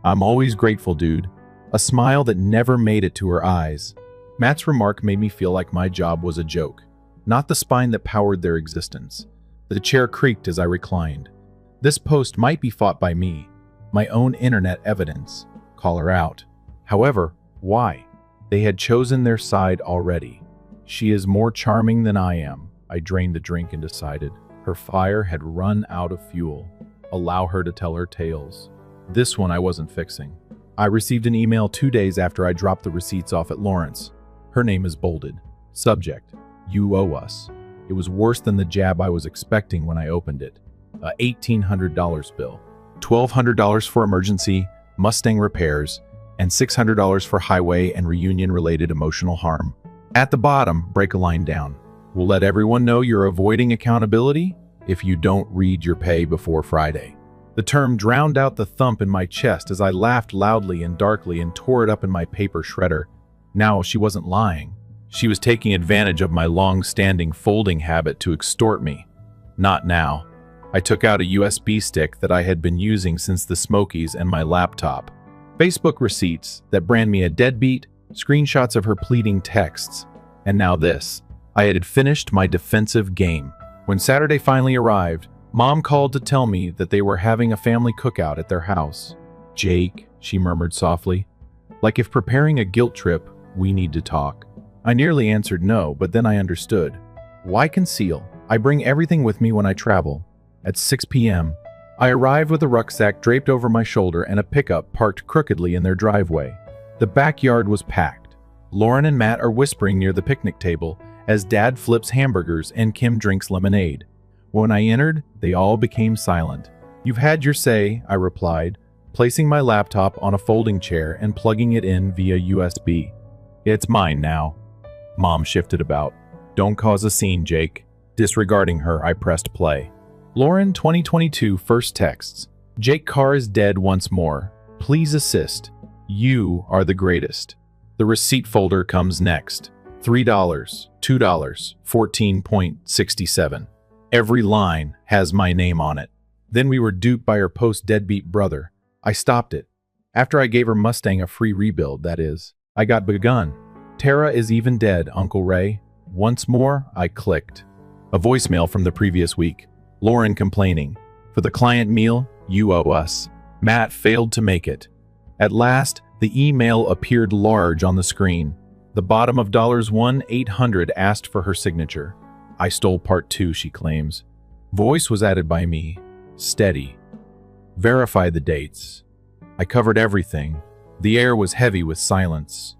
I'm always grateful, dude. A smile that never made it to her eyes. Matt's remark made me feel like my job was a joke, not the spine that powered their existence. The chair creaked as I reclined. This post might be fought by me, my own internet evidence. Call her out. However, why? They had chosen their side already. She is more charming than I am. I drained the drink and decided. Her fire had run out of fuel. Allow her to tell her tales. This one I wasn't fixing. I received an email 2 days after I dropped the receipts off at Lawrence. Her name is bolded. Subject, you owe us. It was worse than the jab I was expecting when I opened it. A $1,800 bill. $1,200 for emergency, Mustang repairs, and $600 for highway and reunion-related emotional harm. At the bottom, break a line down. We'll let everyone know you're avoiding accountability if you don't read your pay before Friday. The term drowned out the thump in my chest as I laughed loudly and darkly and tore it up in my paper shredder. Now she wasn't lying. She was taking advantage of my long-standing folding habit to extort me. Not now. I took out a USB stick that I had been using since the Smokies and my laptop. Facebook receipts that brand me a deadbeat, screenshots of her pleading texts. And now this. I had finished my defensive game. When Saturday finally arrived, Mom called to tell me that they were having a family cookout at their house. Jake, she murmured softly. Like if preparing a guilt trip, we need to talk. I nearly answered no, but then I understood. Why conceal? I bring everything with me when I travel. At 6 p.m., I arrived with a rucksack draped over my shoulder and a pickup parked crookedly in their driveway. The backyard was packed. Lauren and Matt are whispering near the picnic table as Dad flips hamburgers and Kim drinks lemonade. When I entered, they all became silent. You've had your say, I replied, placing my laptop on a folding chair and plugging it in via USB. It's mine now. Mom shifted about. Don't cause a scene, Jake. Disregarding her, I pressed play. Lauren 2022 first texts. Jake Carr is dead once more. Please assist. You are the greatest. The receipt folder comes next. $3, $2, 14.67. Every line has my name on it. Then we were duped by her post-deadbeat brother. I stopped it. After I gave her Mustang a free rebuild, that is. I got begun. Tara is even dead, Uncle Ray. Once more, I clicked. A voicemail from the previous week. Lauren complaining. For the client meal, you owe us. Matt failed to make it. At last, the email appeared large on the screen. The bottom of $1,800 asked for her signature. I stole part 2, she claims. Voice was added by me. Steady. Verify the dates. I covered everything. The air was heavy with silence.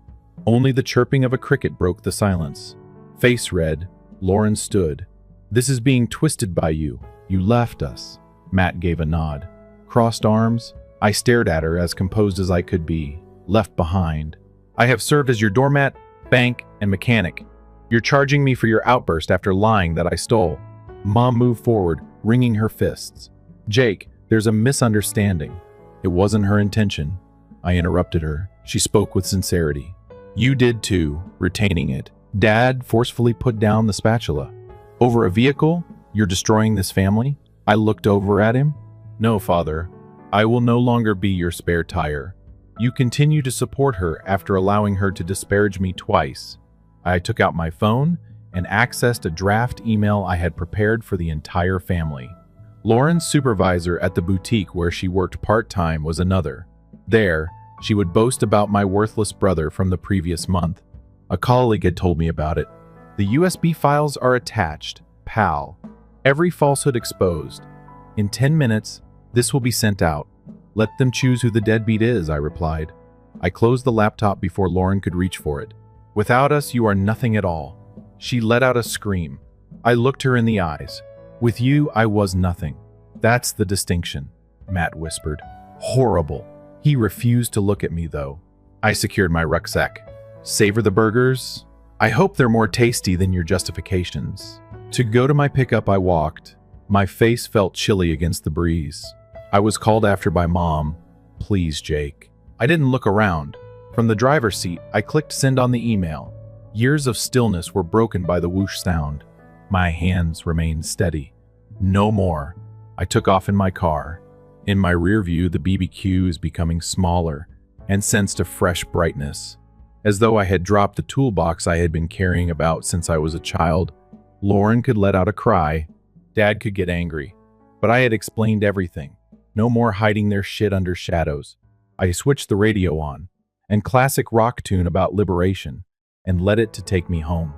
Only the chirping of a cricket broke the silence. Face red, Lauren stood. This is being twisted by you. You left us. Matt gave a nod. Crossed arms, I stared at her as composed as I could be. Left behind. I have served as your doormat, bank, and mechanic. You're charging me for your outburst after lying that I stole. Mom moved forward, wringing her fists. Jake, there's a misunderstanding. It wasn't her intention. I interrupted her. She spoke with sincerity. You did too, retaining it. Dad forcefully put down the spatula. Over a vehicle? You're destroying this family? I looked over at him. No, Father. I will no longer be your spare tire. You continue to support her after allowing her to disparage me twice. I took out my phone and accessed a draft email I had prepared for the entire family. Lauren's supervisor at the boutique where she worked part-time was another. There, she would boast about my worthless brother from the previous month. A colleague had told me about it. The USB files are attached, pal. Every falsehood exposed. In 10 minutes, this will be sent out. Let them choose who the deadbeat is, I replied. I closed the laptop before Lauren could reach for it. Without us, you are nothing at all. She let out a scream. I looked her in the eyes. With you, I was nothing. That's the distinction, Matt whispered. Horrible. He refused to look at me, though. I secured my rucksack. Savor the burgers? I hope they're more tasty than your justifications. To go to my pickup, I walked. My face felt chilly against the breeze. I was called after by Mom. Please, Jake. I didn't look around. From the driver's seat, I clicked send on the email. Years of stillness were broken by the whoosh sound. My hands remained steady. No more. I took off in my car. In my rear view, the BBQ is becoming smaller and sensed a fresh brightness. As though I had dropped the toolbox I had been carrying about since I was a child. Lauren could let out a cry. Dad could get angry. But I had explained everything. No more hiding their shit under shadows. I switched the radio on, and classic rock tune about liberation, and let it to take me home.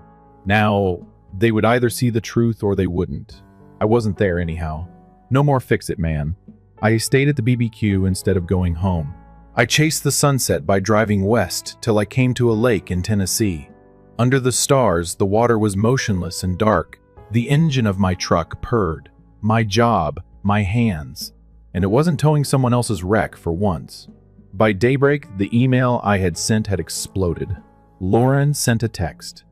Now, they would either see the truth or they wouldn't. I wasn't there anyhow. No more fix-it, man. I stayed at the BBQ instead of going home. I chased the sunset by driving west till I came to a lake in Tennessee. Under the stars, the water was motionless and dark. The engine of my truck purred. My job, my hands. And it wasn't towing someone else's wreck for once. By daybreak, the email I had sent had exploded. Lauren sent a text.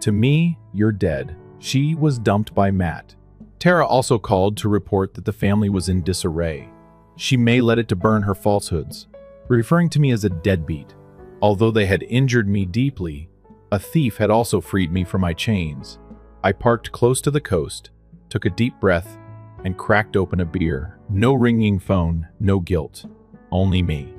To me, you're dead. She was dumped by Matt. Tara also called to report that the family was in disarray. She may let it to burn her falsehoods, referring to me as a deadbeat. Although they had injured me deeply, a thief had also freed me from my chains. I parked close to the coast, took a deep breath, and cracked open a beer. No ringing phone, no guilt. Only me.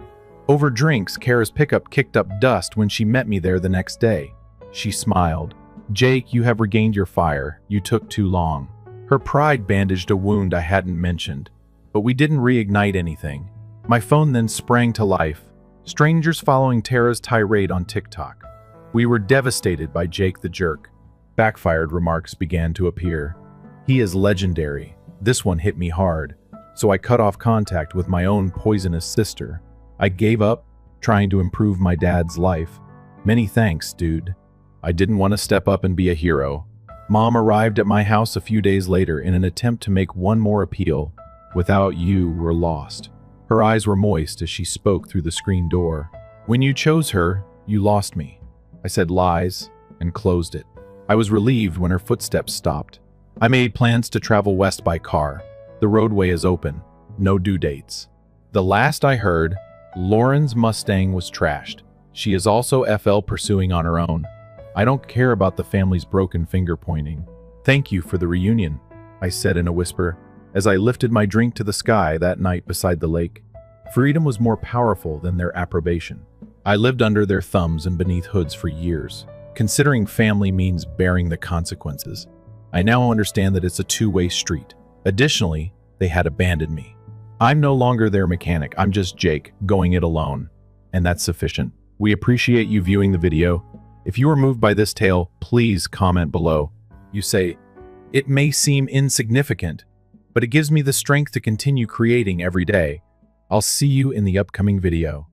Over drinks, Kara's pickup kicked up dust when she met me there the next day. She smiled. Jake, you have regained your fire. You took too long. Her pride bandaged a wound I hadn't mentioned, but we didn't reignite anything. My phone then sprang to life. Strangers following Tara's tirade on TikTok. We were devastated by Jake the Jerk. Backfired remarks began to appear. He is legendary. This one hit me hard, so I cut off contact with my own poisonous sister. I gave up, trying to improve my dad's life. Many thanks, dude. I didn't want to step up and be a hero. Mom arrived at my house a few days later in an attempt to make one more appeal. Without you, we're lost. Her eyes were moist as she spoke through the screen door. When you chose her, you lost me. I said lies and closed it. I was relieved when her footsteps stopped. I made plans to travel west by car. The roadway is open. No due dates. The last I heard, Lauren's Mustang was trashed. She is also FL pursuing on her own. I don't care about the family's broken finger pointing. Thank you for the reunion, I said in a whisper as I lifted my drink to the sky that night beside the lake. Freedom was more powerful than their approbation. I lived under their thumbs and beneath hoods for years. Considering family means bearing the consequences, I now understand that it's a two-way street. Additionally, they had abandoned me. I'm no longer their mechanic, I'm just Jake, going it alone. And that's sufficient. We appreciate you viewing the video. If you are moved by this tale, please comment below. You say, it may seem insignificant, but it gives me the strength to continue creating every day. I'll see you in the upcoming video.